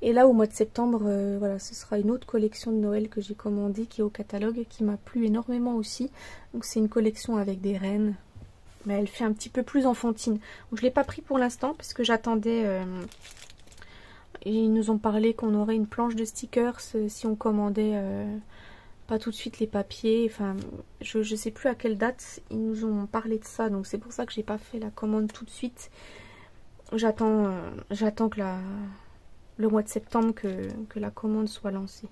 Et là au mois de septembre, voilà, ce sera une autre collection de Noël que j'ai commandée qui est au catalogue, qui m'a plu énormément aussi. Donc c'est une collection avec des rennes. Mais elle fait un petit peu plus enfantine. Donc, je ne l'ai pas pris pour l'instant parce que j'attendais. Ils nous ont parlé qu'on aurait une planche de stickers si on commandait pas tout de suite les papiers. Enfin, je ne sais plus à quelle date ils nous ont parlé de ça. Donc c'est pour ça que j'ai pas fait la commande tout de suite. J'attends que le mois de septembre que la commande soit lancée.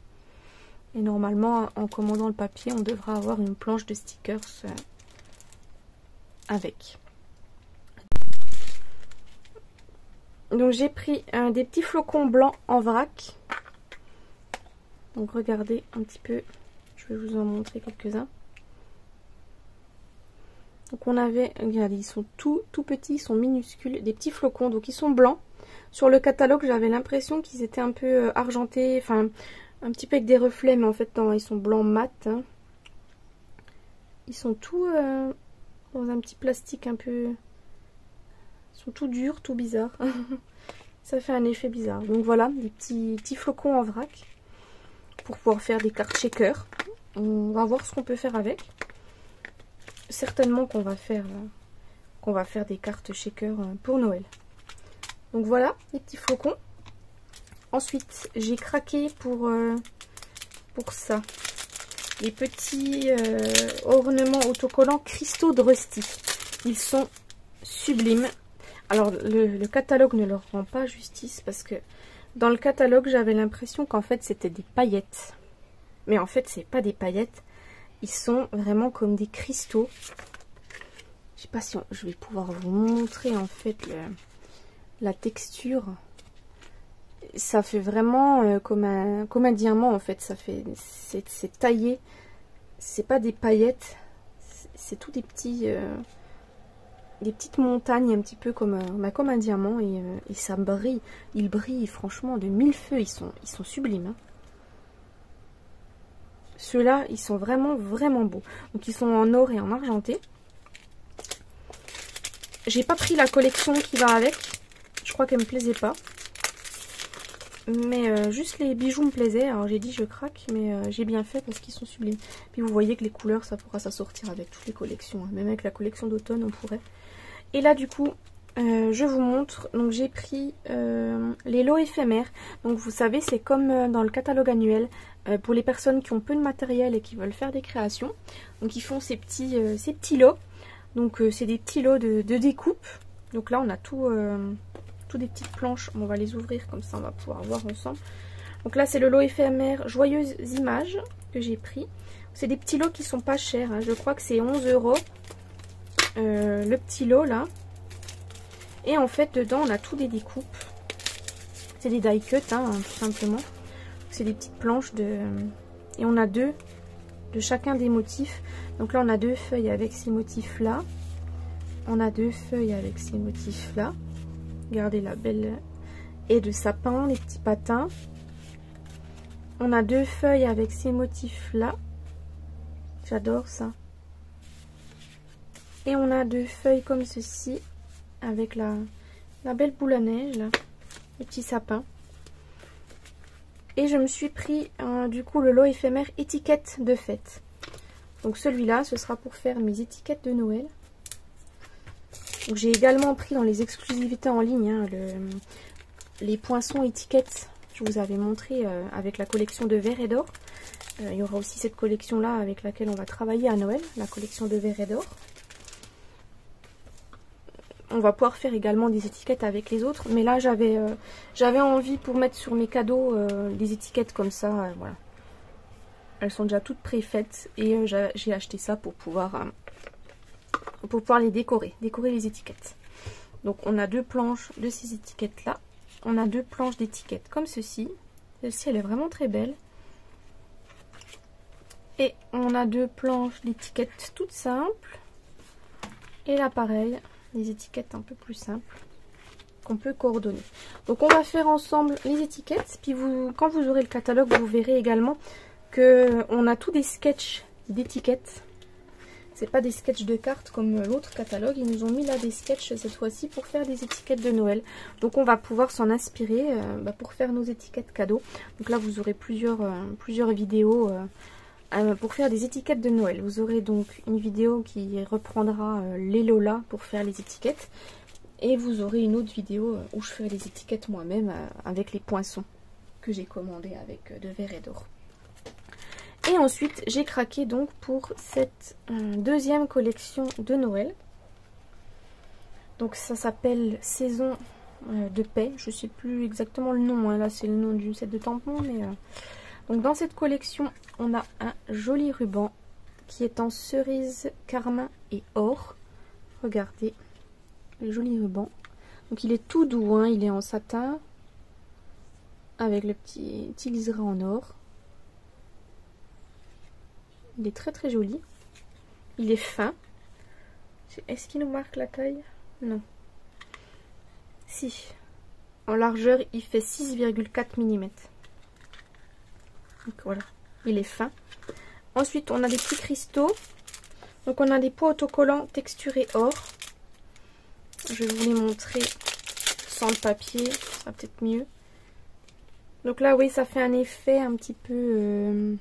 Et normalement, en commandant le papier, on devra avoir une planche de stickers avec. Donc j'ai pris des petits flocons blancs en vrac. Donc regardez un petit peu, je vais vous en montrer quelques-uns. Donc on avait, regardez, ils sont tout petits, ils sont minuscules, des petits flocons, donc ils sont blancs. Sur le catalogue j'avais l'impression qu'ils étaient un peu argentés, enfin un petit peu avec des reflets, mais en fait non, ils sont blancs mat. Hein. Ils sont tout dans un petit plastique un peu... Ils sont tout durs, tout bizarres. Ça fait un effet bizarre. Donc voilà, des petits flocons en vrac. Pour pouvoir faire des cartes shaker. On va voir ce qu'on peut faire avec. Certainement qu'on va faire des cartes shaker pour Noël. Donc voilà, les petits flocons. Ensuite, j'ai craqué pour ça. Les petits ornements autocollants cristaux de Rusty. Ils sont sublimes. Alors le catalogue ne leur rend pas justice parce que dans le catalogue j'avais l'impression qu'en fait c'était des paillettes. Mais en fait c'est pas des paillettes. Ils sont vraiment comme des cristaux. Je sais pas si je vais pouvoir vous montrer en fait la texture. Ça fait vraiment comme un diamant en fait. C'est taillé. C'est pas des paillettes. C'est tout des petits... des petites montagnes un petit peu comme un diamant et ça brille. Ils brillent franchement de mille feux. Ils sont sublimes. Hein. Ceux-là, ils sont vraiment beaux. Donc ils sont en or et en argenté. J'ai pas pris la collection qui va avec. Je crois qu'elle me plaisait pas. Mais juste les bijoux me plaisaient. Alors j'ai dit je craque, mais j'ai bien fait parce qu'ils sont sublimes. Puis vous voyez que les couleurs, ça pourra s'assortir avec toutes les collections. Hein. Même avec la collection d'automne, on pourrait. Et là du coup, je vous montre. Donc j'ai pris les lots éphémères. Donc vous savez, c'est comme dans le catalogue annuel. Pour les personnes qui ont peu de matériel et qui veulent faire des créations. Donc ils font ces petits lots. Donc c'est des petits lots de découpe. Donc là on a tout des petites planches. On va les ouvrir comme ça, on va pouvoir voir ensemble. Donc là c'est le lot éphémère Joyeuses Images que j'ai pris. C'est des petits lots qui sont pas chers, hein. Je crois que c'est 11 € le petit lot là. Et en fait dedans on a tout des découpes. C'est des die cut hein, tout simplement. C'est des petites planches de... Et on a deux de chacun des motifs. Donc là on a 2 feuilles avec ces motifs là. On a 2 feuilles avec ces motifs là. Regardez la belle... Et de sapin, les petits patins. On a 2 feuilles avec ces motifs là. J'adore ça. Et on a 2 feuilles comme ceci avec la belle boule à neige là, les petits sapins. Et je me suis pris du coup le lot éphémère étiquette de fête. Donc celui-là ce sera pour faire mes étiquettes de Noël. Donc j'ai également pris dans les exclusivités en ligne hein, les poinçons étiquettes. Je vous avais montré avec la collection de verre et d'or. Il y aura aussi cette collection là avec laquelle on va travailler à Noël, la collection de verre et d'or. On va pouvoir faire également des étiquettes avec les autres, mais là j'avais envie pour mettre sur mes cadeaux des étiquettes comme ça, voilà. Elles sont déjà toutes préfaites et j'ai acheté ça pour pouvoir les décorer les étiquettes. Donc on a 2 planches de ces étiquettes là, on a 2 planches d'étiquettes comme ceci. Celle-ci elle est vraiment très belle. Et on a 2 planches d'étiquettes toutes simples. Et là pareil, des étiquettes un peu plus simples qu'on peut coordonner. Donc on va faire ensemble les étiquettes. Puis quand vous aurez le catalogue, vous verrez également que on a tous des sketchs d'étiquettes. C'est pas des sketchs de cartes comme l'autre catalogue. Ils nous ont mis là des sketchs cette fois-ci pour faire des étiquettes de Noël. Donc on va pouvoir s'en inspirer pour faire nos étiquettes cadeaux. Donc là vous aurez plusieurs vidéos pour faire des étiquettes de Noël. Vous aurez donc une vidéo qui reprendra les Lola pour faire les étiquettes. Et vous aurez une autre vidéo où je ferai les étiquettes moi-même avec les poinçons que j'ai commandés avec de verre et d'or. Et ensuite j'ai craqué donc pour cette deuxième collection de Noël. Donc ça s'appelle Saison de paix. Je sais plus exactement le nom, hein. Là c'est le nom d'une set de tampons, mais... Donc dans cette collection, on a un joli ruban qui est en cerise, carmin et or. Regardez, le joli ruban. Donc il est tout doux, hein, il est en satin avec le petit liseré en or. Il est très très joli. Il est fin. Est-ce qu'il nous marque la taille? Non. Si. En largeur, il fait 6,4 mm. Donc voilà, il est fin. Ensuite, on a des petits cristaux. Donc on a des pots autocollants texturés or. Je vais vous les montrer sans le papier, ça sera peut-être mieux. Donc là, oui, ça fait un effet un petit peu...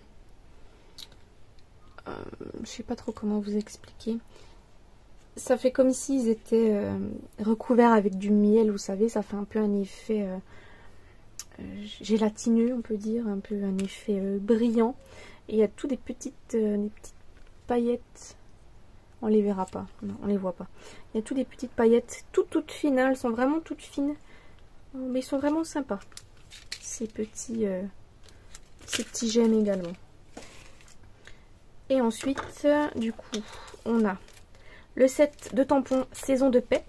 je sais pas trop comment vous expliquer. Ça fait comme s'ils étaient recouverts avec du miel, vous savez. Ça fait un peu un effet... gélatineux, on peut dire, un peu un effet brillant. Et il y a tout des petites paillettes. On les verra pas, non, on les voit pas. Il y a tout des petites paillettes toutes fines, hein. Elles sont vraiment toutes fines, mais ils sont vraiment sympas. Ces petits gemmes également. Et ensuite, du coup, on a le set de tampons Saison de paix.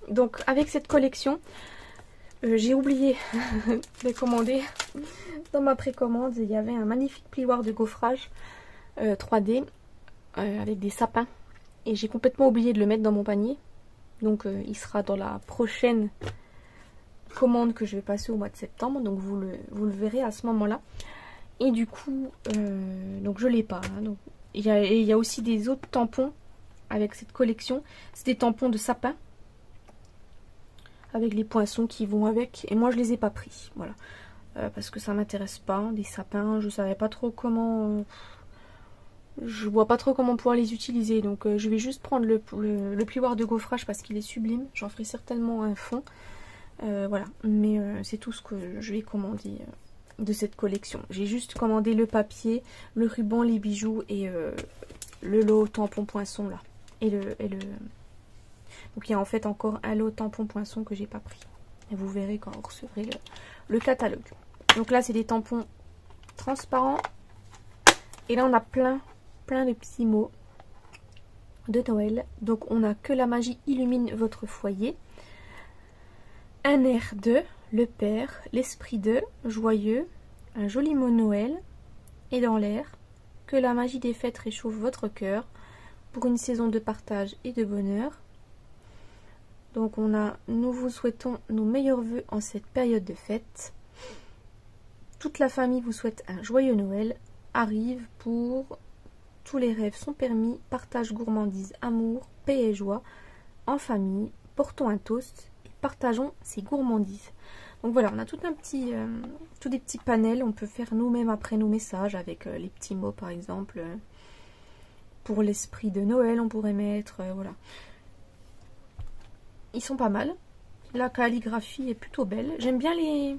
Donc avec cette collection, j'ai oublié de commander. Dans ma précommande, il y avait un magnifique plioir de gaufrage 3D avec des sapins. Et j'ai complètement oublié de le mettre dans mon panier. Donc il sera dans la prochaine commande que je vais passer au mois de septembre. Donc vous le verrez à ce moment-là. Et du coup, donc je l'ai pas. Hein, donc, il y a aussi des autres tampons avec cette collection. C'est des tampons de sapin. Avec les poinçons qui vont avec. Et moi je les ai pas pris. Voilà. Parce que ça m'intéresse pas. Des sapins, je savais pas trop comment... je vois pas trop comment pouvoir les utiliser. Donc je vais juste prendre le plioir de gaufrage parce qu'il est sublime. J'en ferai certainement un fond. Voilà. Mais c'est tout ce que je vais commander de cette collection. J'ai juste commandé le papier, le ruban, les bijoux et le lot tampon poinçon là. Donc il y a en fait encore un lot tampon poinçon que j'ai pas pris. Et vous verrez quand vous recevrez le catalogue. Donc là, c'est des tampons transparents. Et là, on a plein de petits mots de Noël. Donc, on a que la magie illumine votre foyer. Un air de, le Père, l'esprit de, joyeux, un joli mot Noël. Et dans l'air, que la magie des fêtes réchauffe votre cœur pour une saison de partage et de bonheur. Donc on a, nous vous souhaitons nos meilleurs vœux en cette période de fête. Toute la famille vous souhaite un joyeux Noël. Arrive pour tous les rêves sont permis. Partage, gourmandise, amour, paix et joie. En famille, portons un toast et partageons ces gourmandises. Donc voilà, on a tout un petit, tous des petits panels. On peut faire nous-mêmes après nos messages avec les petits mots par exemple. Pour l'esprit de Noël, on pourrait mettre, voilà. Ils sont pas mal. La calligraphie est plutôt belle. J'aime bien les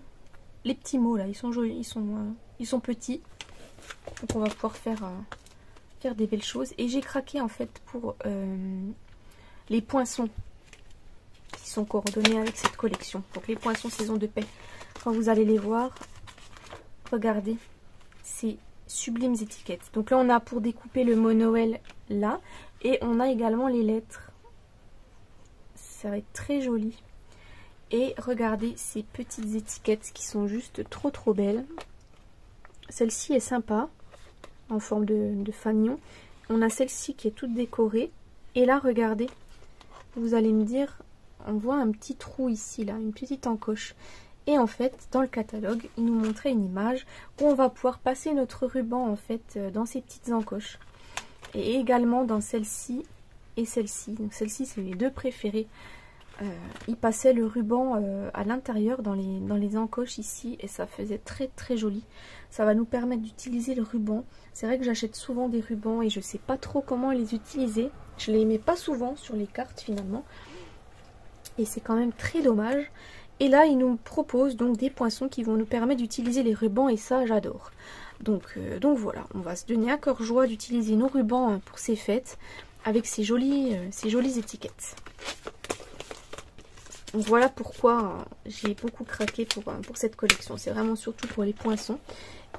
petits mots là. Ils sont jolis, ils sont petits. Donc on va pouvoir faire des belles choses. Et j'ai craqué en fait pour les poinçons qui sont coordonnés avec cette collection. Donc les poinçons saison de paix. Quand vous allez les voir, regardez, c'est sublimes étiquettes. Donc là on a pour découper le mot Noël là. Et on a également les lettres. Ça va être très joli. Et regardez ces petites étiquettes qui sont juste trop belles. Celle-ci est sympa, en forme de fanion. On a celle-ci qui est toute décorée. Et là, regardez, vous allez me dire, on voit un petit trou ici, là, une petite encoche. Et en fait, dans le catalogue, il nous montrait une image où on va pouvoir passer notre ruban, en fait, dans ces petites encoches. Et également dans celle-ci et celle-ci. Donc celle-ci, c'est les deux préférées. Il passait le ruban à l'intérieur dans les encoches ici et ça faisait très joli. Ça va nous permettre d'utiliser le ruban. C'est vrai que j'achète souvent des rubans et je sais pas trop comment les utiliser. Je les mets pas souvent sur les cartes finalement. Et c'est quand même très dommage. Et là, il nous propose donc des poinçons qui vont nous permettre d'utiliser les rubans et ça, j'adore. Donc voilà, on va se donner à cœur joie d'utiliser nos rubans pour ces fêtes avec ces jolies étiquettes. Donc voilà pourquoi j'ai beaucoup craqué pour cette collection. C'est vraiment surtout pour les poinçons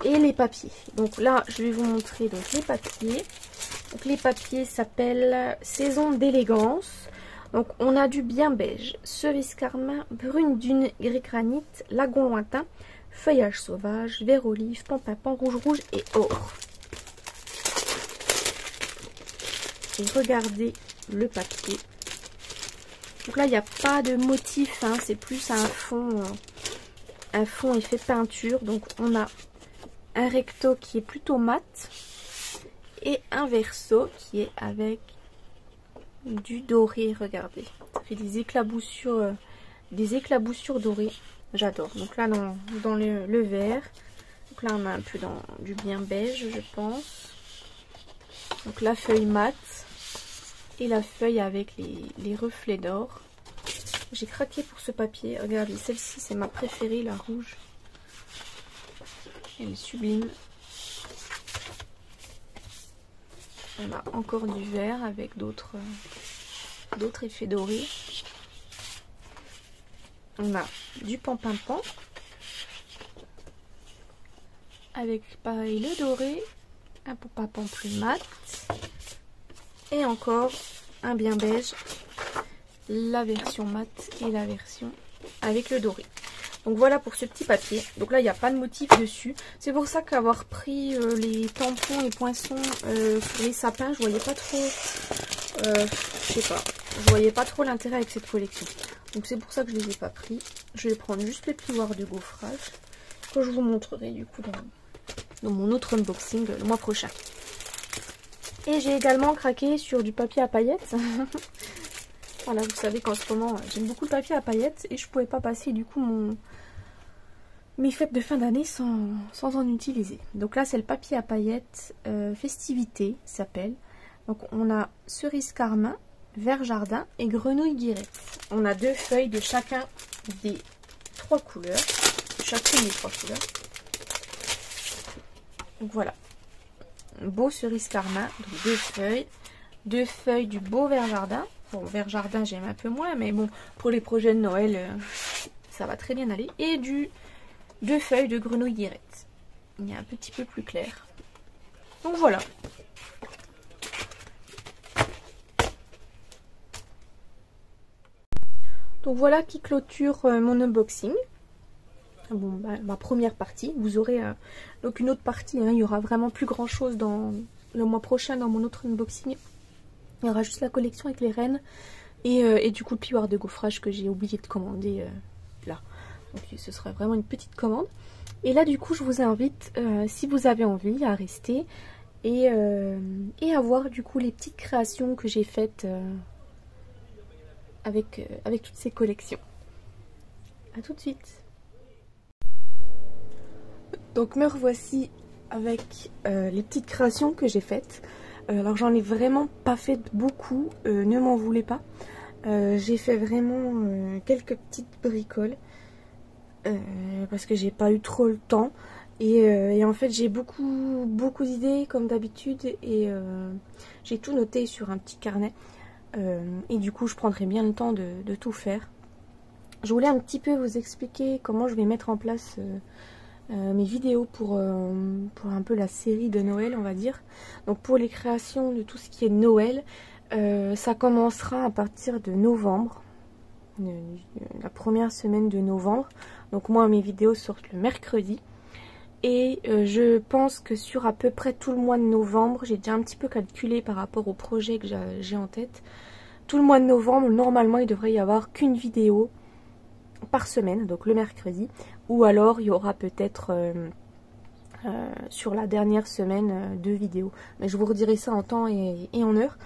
et les papiers. Donc là, je vais vous montrer donc les papiers. Donc les papiers s'appellent Saison d'élégance. Donc on a du bien beige, cerise carmin, brune dune, gris granit, lagon lointain, feuillage sauvage, vert olive, pan-pimpant, rouge et or. Et regardez le papier. Donc là, il n'y a pas de motif, hein, c'est plus un fond effet peinture. Donc on a un recto qui est plutôt mat et un verso qui est avec du doré. Regardez, ça fait des éclaboussures dorées. J'adore. Donc là, dans le vert. Donc là, on a un peu dans du bien beige, je pense. Donc la feuille mat. Et la feuille avec les reflets d'or. J'ai craqué pour ce papier. Regardez, celle-ci c'est ma préférée, la rouge. Elle est sublime. On a encore du vert avec d'autres effets dorés. On a du pan-pimpant. Avec pareil le doré. Un pan-pimpant plus mat. Et encore un bien beige, la version mat et la version avec le doré. Donc voilà pour ce petit papier. Donc là il n'y a pas de motif dessus. C'est pour ça qu'avoir pris les tampons et poinçons sur les sapins, je voyais pas trop, je sais pas, je voyais pas trop l'intérêt avec cette collection. Donc c'est pour ça que je les ai pas pris. Je vais prendre juste les plioirs de gaufrage que je vous montrerai du coup dans mon autre unboxing le mois prochain. Et j'ai également craqué sur du papier à paillettes. Voilà, vous savez qu'en ce moment, j'aime beaucoup le papier à paillettes. Et je pouvais pas passer du coup mes fêtes de fin d'année sans en utiliser. Donc là, c'est le papier à paillettes festivité, s'appelle. Donc on a cerise carmin, vert jardin et grenouille guirette. On a deux feuilles de chacun des trois couleurs. Chacune des trois couleurs. Donc voilà. Beau cerise carmin, donc deux feuilles du beau vert jardin. Bon, vert jardin j'aime un peu moins, mais bon, pour les projets de Noël, ça va très bien aller. Et du 2 feuilles de grenouille guérette. Il est un petit peu plus clair. Donc voilà. Donc voilà qui clôture mon unboxing. Bon, bah, ma première partie. Vous aurez donc une autre partie. Hein. Il y aura vraiment plus grand chose dans le mois prochain dans mon autre unboxing. Il y aura juste la collection avec les rennes. Et du coup le plioir de gaufrage que j'ai oublié de commander là. Donc ce sera vraiment une petite commande. Et là du coup je vous invite, si vous avez envie, à rester et à voir du coup les petites créations que j'ai faites avec toutes ces collections. A tout de suite. Donc me revoici avec les petites créations que j'ai faites. Alors j'en ai vraiment pas fait beaucoup, ne m'en voulez pas. J'ai fait vraiment quelques petites bricoles parce que j'ai pas eu trop le temps et en fait j'ai beaucoup d'idées comme d'habitude et j'ai tout noté sur un petit carnet et du coup je prendrai bien le temps de tout faire. Je voulais un petit peu vous expliquer comment je vais mettre en place mes vidéos pour un peu la série de Noël, on va dire. Donc pour les créations de tout ce qui est Noël, ça commencera à partir de novembre, la première semaine de novembre. Donc moi mes vidéos sortent le mercredi et je pense que sur à peu près tout le mois de novembre, j'ai déjà un petit peu calculé par rapport au projet que j'ai en tête. Tout le mois de novembre, normalement il devrait y avoir qu'une vidéo par semaine, donc le mercredi, ou alors il y aura peut-être sur la dernière semaine 2 vidéos, mais je vous redirai ça en temps et en heure.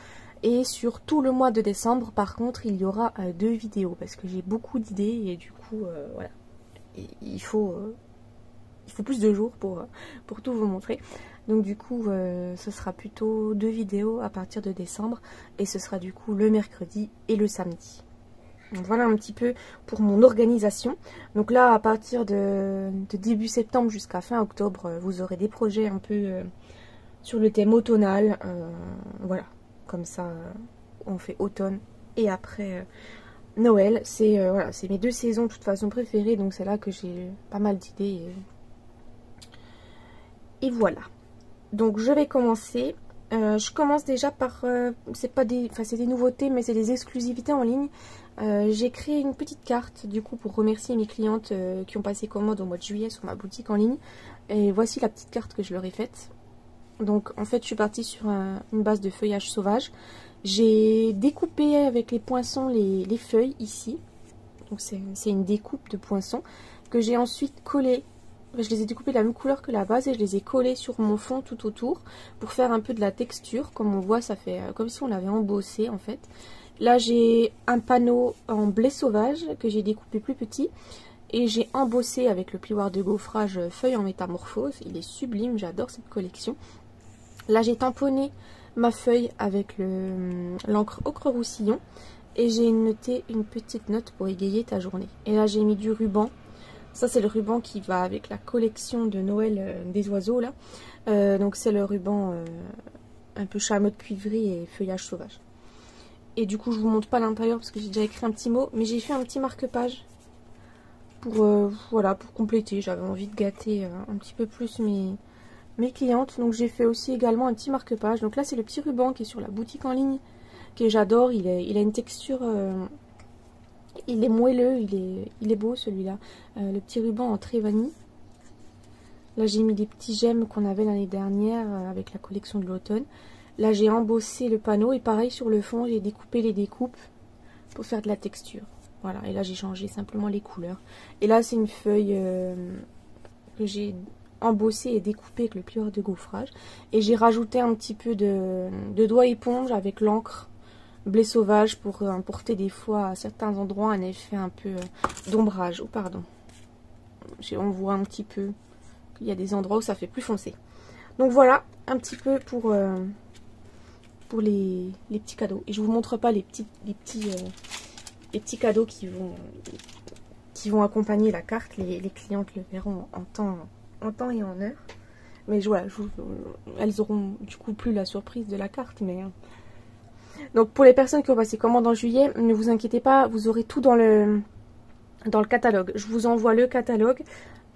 Et sur tout le mois de décembre par contre il y aura 2 vidéos parce que j'ai beaucoup d'idées et du coup voilà, il faut plus de jours pour tout vous montrer. Donc du coup ce sera plutôt 2 vidéos à partir de décembre et ce sera du coup le mercredi et le samedi. Donc voilà un petit peu pour mon organisation. Donc là à partir de début septembre jusqu'à fin octobre, vous aurez des projets un peu sur le thème automnal. Voilà, comme ça on fait automne et après Noël. C'est voilà, c'est mes 2 saisons de toute façon préférées, donc c'est là que j'ai pas mal d'idées. Et voilà. Donc je vais commencer. Je commence déjà par, c'est des nouveautés, mais c'est des exclusivités en ligne. J'ai créé une petite carte du coup pour remercier mes clientes qui ont passé commande au mois de juillet sur ma boutique en ligne. Et voici la petite carte que je leur ai faite. Donc en fait je suis partie sur une base de feuillage sauvage. J'ai découpé avec les poinçons les feuilles ici. Donc c'est une découpe de poinçons que j'ai ensuite collé. Je les ai découpés de la même couleur que la base et je les ai collés sur mon fond tout autour pour faire un peu de la texture. Comme on voit, ça fait comme si on l'avait embossé en fait. Là, j'ai un panneau en blé sauvage que j'ai découpé plus petit et j'ai embossé avec le plioir de gaufrage feuille en métamorphose. Il est sublime, j'adore cette collection. Là, j'ai tamponné ma feuille avec l'encre ocre roussillon et j'ai noté une petite note pour égayer ta journée. Et là, j'ai mis du ruban. Ça c'est le ruban qui va avec la collection de Noël des oiseaux là. Donc c'est le ruban un peu chameau cuivré et feuillage sauvage. Et du coup je vous montre pas l'intérieur parce que j'ai déjà écrit un petit mot. Mais j'ai fait un petit marque-page pour, voilà, pour compléter. J'avais envie de gâter un petit peu plus mes clientes. Donc j'ai fait aussi également un petit marque-page. Donc là c'est le petit ruban qui est sur la boutique en ligne. Que j'adore. Il a une texture... il est moelleux, il est beau celui-là. Le petit ruban en très vanille. Là j'ai mis des petits gemmes qu'on avait l'année dernière avec la collection de l'automne. Là j'ai embossé le panneau et pareil sur le fond j'ai découpé les découpes pour faire de la texture. Voilà, et là j'ai changé simplement les couleurs. Et là c'est une feuille que j'ai embossée et découpée avec le plioir de gaufrage. Et j'ai rajouté un petit peu de doigt éponge avec l'encre blé sauvage pour apporter des fois à certains endroits un effet un peu d'ombrage. Oh pardon, on voit un petit peu qu'il y a des endroits où ça fait plus foncé. Donc voilà un petit peu pour les petits cadeaux. Et je vous montre pas les petits cadeaux qui vont accompagner la carte. Les clientes le verront en temps et en heure. Mais voilà, elles auront du coup plus la surprise de la carte, mais... Donc pour les personnes qui ont passé commande en juillet, ne vous inquiétez pas, vous aurez tout dans le catalogue. Je vous envoie le catalogue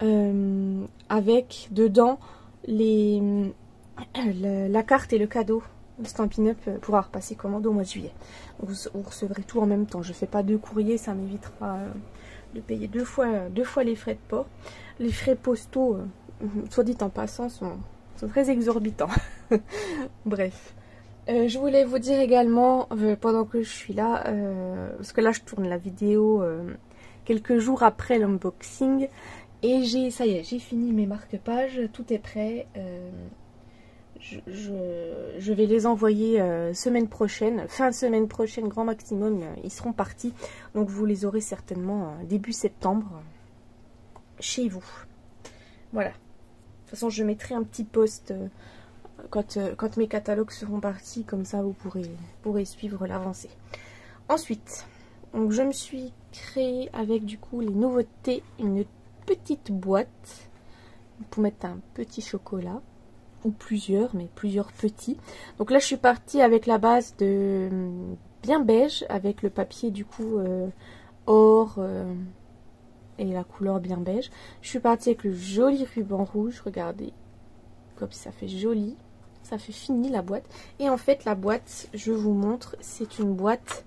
avec dedans la carte et le cadeau Stampin' Up pour avoir passé commande au mois de juillet. Donc vous recevrez tout en même temps. Je fais pas 2 courriers, ça m'évitera de payer deux fois les frais de port. Les frais postaux, soit dit en passant, sont très exorbitants. Bref. Je voulais vous dire également, pendant que je suis là, parce que là je tourne la vidéo quelques jours après l'unboxing, et ça y est, j'ai fini mes marque-pages, tout est prêt. Je vais les envoyer semaine prochaine, fin de semaine prochaine, grand maximum, ils seront partis. Donc vous les aurez certainement début septembre chez vous. Voilà. De toute façon, je mettrai un petit post quand mes catalogues seront partis, comme ça vous pourrez suivre l'avancée. Ensuite, donc je me suis créé avec du coup les nouveautés une petite boîte pour mettre un petit chocolat. Ou plusieurs, mais plusieurs petits. Donc là je suis partie avec la base de bien beige, avec le papier du coup or et la couleur bien beige. Je suis partie avec le joli ruban rouge, regardez comme ça fait joli, ça fait fini la boîte. Et en fait la boîte, je vous montre, c'est une boîte,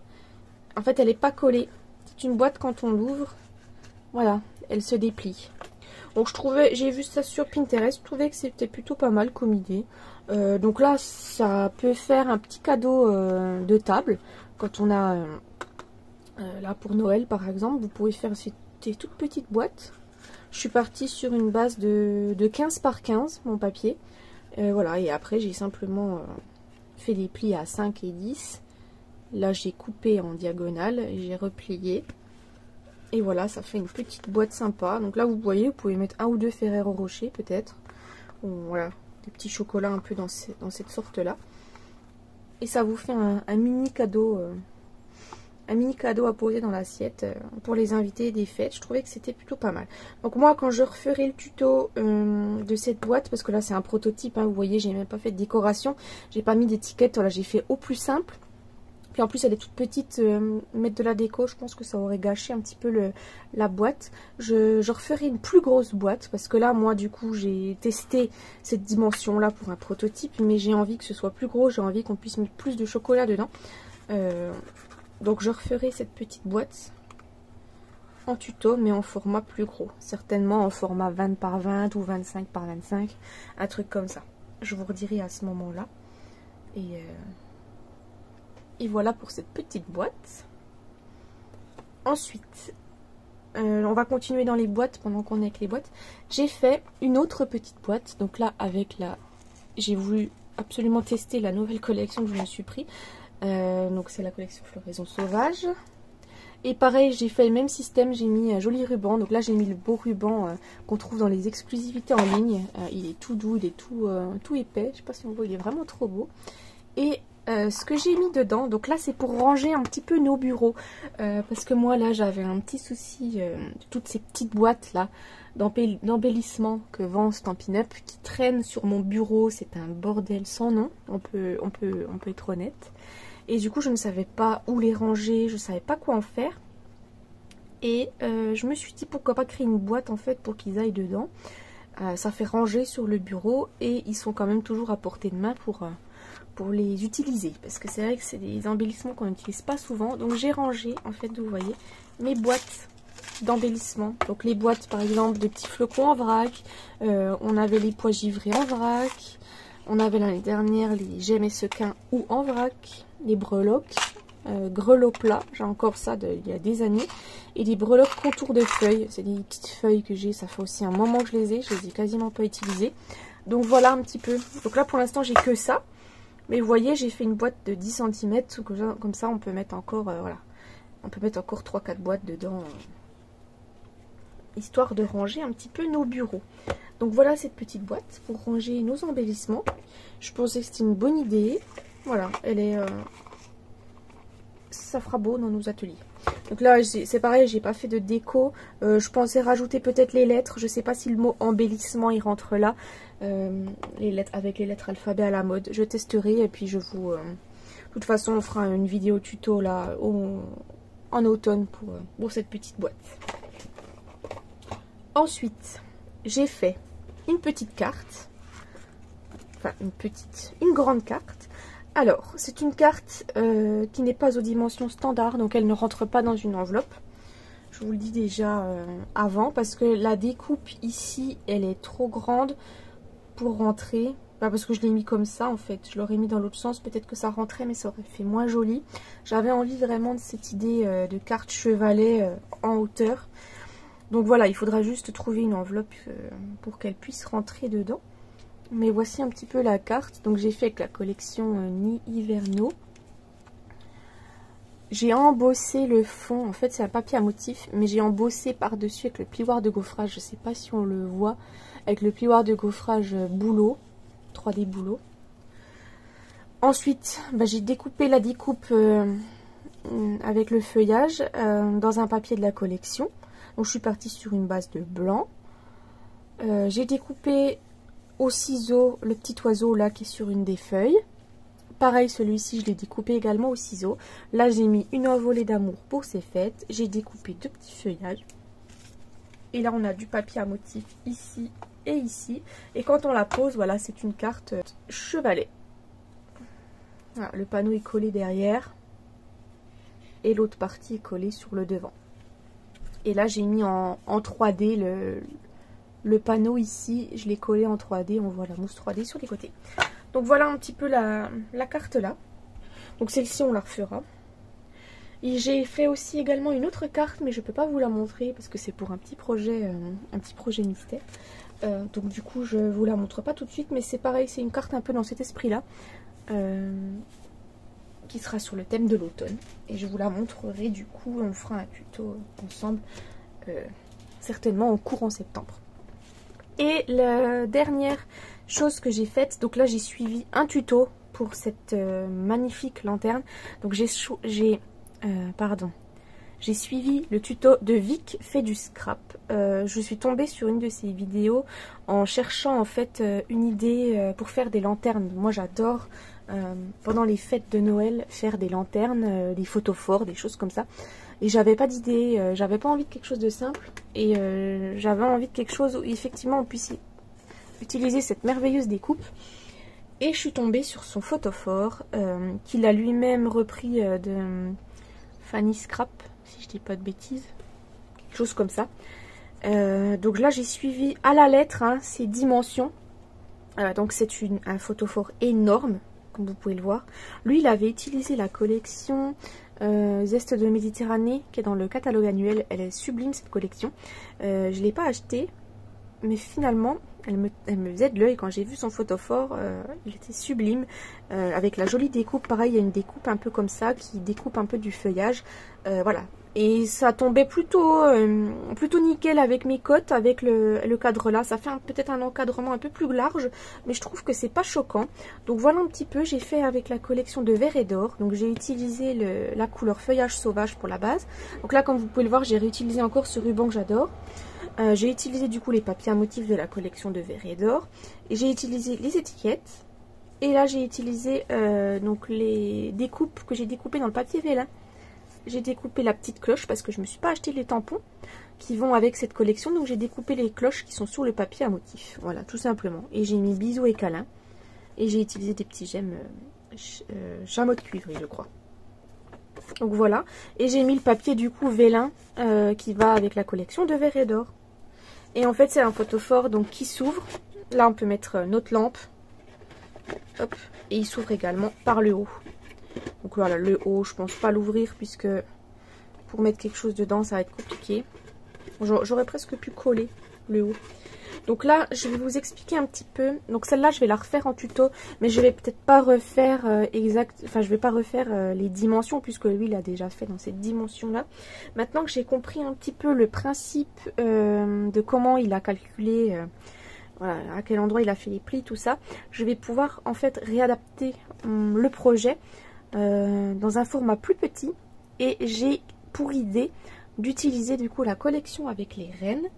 en fait elle n'est pas collée, c'est une boîte quand on l'ouvre, voilà, elle se déplie. Donc j'ai vu ça sur Pinterest, je trouvais que c'était plutôt pas mal comme idée. Donc là, ça peut faire un petit cadeau de table. Quand on a, là pour Noël par exemple, vous pouvez faire des toutes petites boîtes. Je suis partie sur une base de 15 par 15, mon papier. Voilà, et après j'ai simplement fait des plis à 5 et 10. Là j'ai coupé en diagonale et j'ai replié. Et voilà, ça fait une petite boîte sympa. Donc là, vous voyez, vous pouvez mettre 1 ou 2 Ferrero Rocher peut-être. Voilà, des petits chocolats un peu dans cette sorte-là. Et ça vous fait un mini cadeau à poser dans l'assiette pour les invités des fêtes. Je trouvais que c'était plutôt pas mal. Donc moi, quand je referai le tuto de cette boîte, parce que là c'est un prototype, hein, vous voyez, j'ai même pas fait de décoration. J'ai pas mis d'étiquette, voilà, j'ai fait au plus simple. Puis en plus elle est toute petite, mettre de la déco, je pense que ça aurait gâché un petit peu la boîte. Je referai une plus grosse boîte, parce que là moi du coup j'ai testé cette dimension là pour un prototype, mais j'ai envie que ce soit plus gros, j'ai envie qu'on puisse mettre plus de chocolat dedans. Donc je referai cette petite boîte en tuto, mais en format plus gros, certainement en format 20 par 20 ou 25 par 25, un truc comme ça. Je vous redirai à ce moment là. Et voilà pour cette petite boîte. Ensuite, on va continuer dans les boîtes pendant qu'on est avec les boîtes. J'ai fait une autre petite boîte. Donc là, j'ai voulu absolument tester la nouvelle collection que je me suis pris. Donc c'est la collection Floraison Sauvage. Et pareil, j'ai fait le même système. J'ai mis un joli ruban. Donc là, j'ai mis le beau ruban qu'on trouve dans les exclusivités en ligne. Il est tout doux, il est tout épais. Je sais pas si on voit, il est vraiment trop beau. Et ce que j'ai mis dedans, donc là c'est pour ranger un petit peu nos bureaux, parce que moi là j'avais un petit souci de toutes ces petites boîtes là d'embellissement que vend Stampin' Up qui traînent sur mon bureau. C'est un bordel sans nom, on peut être honnête. Et du coup je ne savais pas où les ranger, je ne savais pas quoi en faire. Et je me suis dit pourquoi pas créer une boîte en fait pour qu'ils aillent dedans. Ça fait ranger sur le bureau et ils sont quand même toujours à portée de main pour les utiliser, parce que c'est vrai que c'est des embellissements qu'on n'utilise pas souvent. Donc j'ai rangé en fait, vous voyez, mes boîtes d'embellissement. Donc les boîtes par exemple de petits flocons en vrac, on avait les pois givrés en vrac, on avait l'année dernière les gemmes et sequins ou en vrac, les breloques, grelots plats, j'ai encore ça il y a des années, et les breloques contours de feuilles, c'est des petites feuilles que j'ai, ça fait aussi un moment que je les ai quasiment pas utilisées. Donc voilà un petit peu. Donc là pour l'instant j'ai que ça. Mais vous voyez, j'ai fait une boîte de 10 cm, comme ça on peut mettre encore, voilà, on peut mettre encore 3-4 boîtes dedans, histoire de ranger un petit peu nos bureaux. Donc voilà cette petite boîte pour ranger nos embellissements. Je pensais que c'était une bonne idée. Voilà, elle est, ça fera beau dans nos ateliers. Donc là, c'est pareil, j'ai pas fait de déco. Je pensais rajouter peut-être les lettres. Je sais pas si le mot embellissement il rentre là. Les lettres, avec les lettres alphabet à la mode. Je testerai et puis je vous... de toute façon, on fera une vidéo tuto là en automne pour cette petite boîte. Ensuite, j'ai fait une petite carte. Enfin, une grande carte. Alors, c'est une carte qui n'est pas aux dimensions standards, donc elle ne rentre pas dans une enveloppe. Je vous le dis déjà avant, parce que la découpe ici, elle est trop grande pour rentrer. Pas parce que je l'ai mis comme ça, en fait. Je l'aurais mis dans l'autre sens, peut-être que ça rentrait, mais ça aurait fait moins joli. J'avais envie vraiment de cette idée de carte chevalet en hauteur. Donc voilà, il faudra juste trouver une enveloppe pour qu'elle puisse rentrer dedans. Mais voici un petit peu la carte. Donc j'ai fait avec la collection Nid Hivernaux. J'ai embossé le fond. En fait, c'est un papier à motif, mais j'ai embossé par-dessus avec le plioir de gaufrage. Je ne sais pas si on le voit. Avec le plioir de gaufrage boulot. 3D boulot. Ensuite, j'ai découpé la découpe avec le feuillage dans un papier de la collection. Donc je suis partie sur une base de blanc. J'ai découpé au ciseau le petit oiseau là qui est sur une des feuilles. Pareil, celui-ci je l'ai découpé également au ciseau. Là j'ai mis une envolée d'amour pour ses fêtes. J'ai découpé 2 petits feuillages. Et là on a du papier à motif ici et ici. Et quand on la pose, voilà, c'est une carte chevalet. Voilà, le panneau est collé derrière. Et l'autre partie est collée sur le devant. Et là j'ai mis en 3D le panneau ici, je l'ai collé en 3D, on voit la mousse 3D sur les côtés. Donc voilà un petit peu la carte là. Donc celle-ci on la refera. Et j'ai fait aussi également une autre carte, mais je ne peux pas vous la montrer parce que c'est pour un petit projet mystère. Donc du coup je vous la montre pas tout de suite, mais c'est pareil, c'est une carte un peu dans cet esprit là. Qui sera sur le thème de l'automne. Et je vous la montrerai du coup, on fera un tuto ensemble, certainement en courant septembre. Et la dernière chose que j'ai faite, donc là j'ai suivi un tuto pour cette magnifique lanterne. Donc j'ai suivi le tuto de Vic fait du scrap. Je suis tombée sur une de ses vidéos en cherchant en fait une idée pour faire des lanternes. Moi j'adore pendant les fêtes de Noël faire des lanternes, des photophores, des choses comme ça. Et j'avais pas d'idée, j'avais pas envie de quelque chose de simple. Et j'avais envie de quelque chose où effectivement on puisse utiliser cette merveilleuse découpe. Et je suis tombée sur son photophore qu'il a lui-même repris de Fanny Scrap, si je dis pas de bêtises, quelque chose comme ça. Donc là j'ai suivi à la lettre ces dimensions. Donc c'est un photophore énorme, comme vous pouvez le voir. Lui il avait utilisé la collection Zeste de Méditerranée qui est dans le catalogue annuel. Elle est sublime cette collection. Je ne l'ai pas achetée, mais finalement elle me faisait de l'œil quand j'ai vu son photophore. Il était sublime, avec la jolie découpe. Pareil, il y a une découpe un peu comme ça qui découpe un peu du feuillage. Voilà, et ça tombait plutôt nickel avec mes cotes, avec le cadre là. Ça fait peut-être un encadrement un peu plus large, mais je trouve que c'est pas choquant. Donc voilà un petit peu, j'ai fait avec la collection de Vert et d'Or. Donc j'ai utilisé la couleur feuillage sauvage pour la base. Donc là comme vous pouvez le voir, j'ai réutilisé encore ce ruban que j'adore. J'ai utilisé du coup les papiers à motifs de la collection de Vert et d'Or. Et j'ai utilisé les étiquettes. Et là j'ai utilisé donc les découpes que j'ai découpées dans le papier vélin. J'ai découpé la petite cloche parce que je ne me suis pas acheté les tampons qui vont avec cette collection. Donc j'ai découpé les cloches qui sont sur le papier à motifs. Voilà, tout simplement. Et j'ai mis bisous et câlins. Et j'ai utilisé des petits gemmes chameau de cuivre, je crois. Donc voilà. Et j'ai mis le papier du coup vélin qui va avec la collection de Vert et d'Or. Et en fait c'est un photophore donc qui s'ouvre. Là on peut mettre notre lampe. Hop. Et il s'ouvre également par le haut. Donc voilà, le haut, je pense pas l'ouvrir puisque pour mettre quelque chose dedans, ça va être compliqué. J'aurais presque pu coller le haut. Donc là, je vais vous expliquer un petit peu. Donc celle-là, je vais la refaire en tuto, mais je vais peut-être pas refaire je vais pas refaire les dimensions puisque lui, il a déjà fait dans cette dimension-là. Maintenant que j'ai compris un petit peu le principe de comment il a calculé... voilà, à quel endroit il a fait les plis, tout ça, je vais pouvoir en fait réadapter le projet dans un format plus petit. Et j'ai pour idée d'utiliser du coup la collection avec les rennes.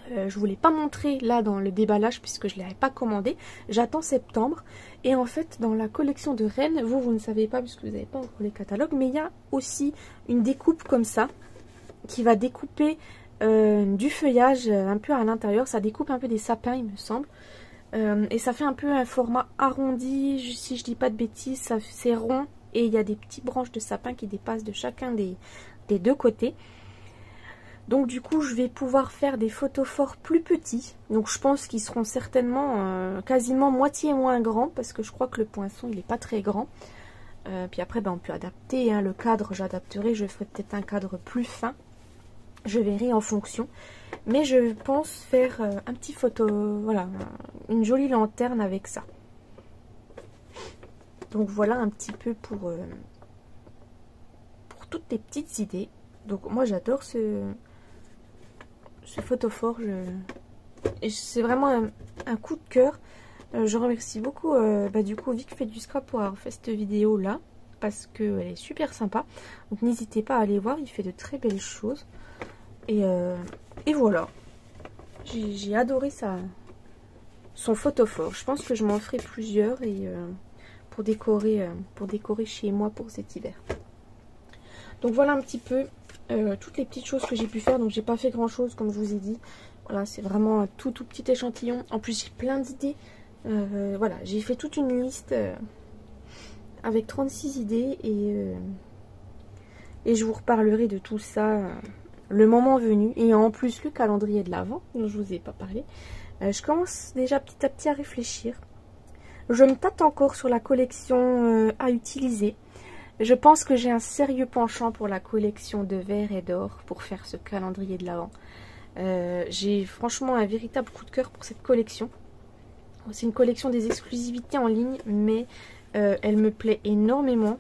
Je ne vous l'ai pas montré là dans le déballage puisque je ne l'avais pas commandé. J'attends septembre. Et en fait dans la collection de rennes, vous ne savez pas puisque vous n'avez pas encore les catalogues, mais il y a aussi une découpe comme ça qui va découper du feuillage un peu à l'intérieur. Ça découpe un peu des sapins, il me semble. Et ça fait un peu un format arrondi, si je dis pas de bêtises, c'est rond. Et il y a des petites branches de sapin qui dépassent de chacun des deux côtés. Donc du coup, je vais pouvoir faire des photophores plus petits. Donc je pense qu'ils seront certainement quasiment moitié moins grands, parce que je crois que le poinçon, il n'est pas très grand. Puis après, ben, on peut adapter, hein, le cadre, j'adapterai, je ferai peut-être un cadre plus fin. Je verrai en fonction. Mais je pense faire un petit voilà, une jolie lanterne avec ça. Donc voilà un petit peu pour toutes les petites idées. Donc moi j'adore ce photophore. C'est vraiment un coup de cœur. Je remercie beaucoup du coup Vic fait du scrap pour avoir fait cette vidéo là. Parce qu'elle est super sympa. Donc n'hésitez pas à aller voir, il fait de très belles choses. Et voilà. J'ai adoré son photophore. Je pense que je m'en ferai plusieurs et pour décorer chez moi pour cet hiver. Donc voilà un petit peu toutes les petites choses que j'ai pu faire. Donc j'ai pas fait grand chose comme je vous ai dit. Voilà, c'est vraiment un tout petit échantillon. En plus j'ai plein d'idées. Voilà, j'ai fait toute une liste avec 36 idées et je vous reparlerai de tout ça le moment venu. Et en plus le calendrier de l'Avent dont je vous ai pas parlé. Je commence déjà petit à petit à réfléchir. Je me tâte encore sur la collection à utiliser. Je pense que j'ai un sérieux penchant pour la collection de verre et d'or pour faire ce calendrier de l'Avent. J'ai franchement un véritable coup de cœur pour cette collection. C'est une collection des exclusivités en ligne, mais elle me plaît énormément.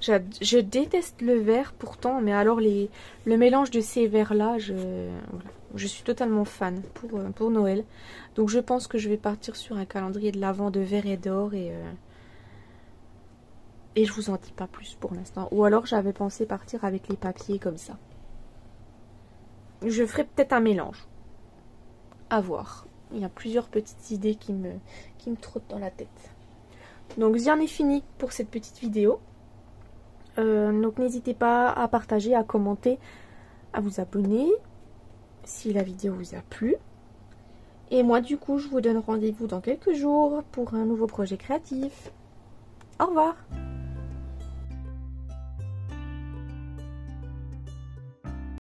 Je déteste le vert pourtant, mais alors le mélange de ces verres-là, je suis totalement fan pour Noël. Donc je pense que je vais partir sur un calendrier de l'Avent de verre et d'or et je vous en dis pas plus pour l'instant. Ou alors j'avais pensé partir avec les papiers comme ça. Je ferai peut-être un mélange. À voir. Il y a plusieurs petites idées qui me trottent dans la tête. Donc j'en ai fini pour cette petite vidéo. Donc n'hésitez pas à partager, à commenter, à vous abonner si la vidéo vous a plu. Et moi du coup je vous donne rendez-vous dans quelques jours pour un nouveau projet créatif. Au revoir!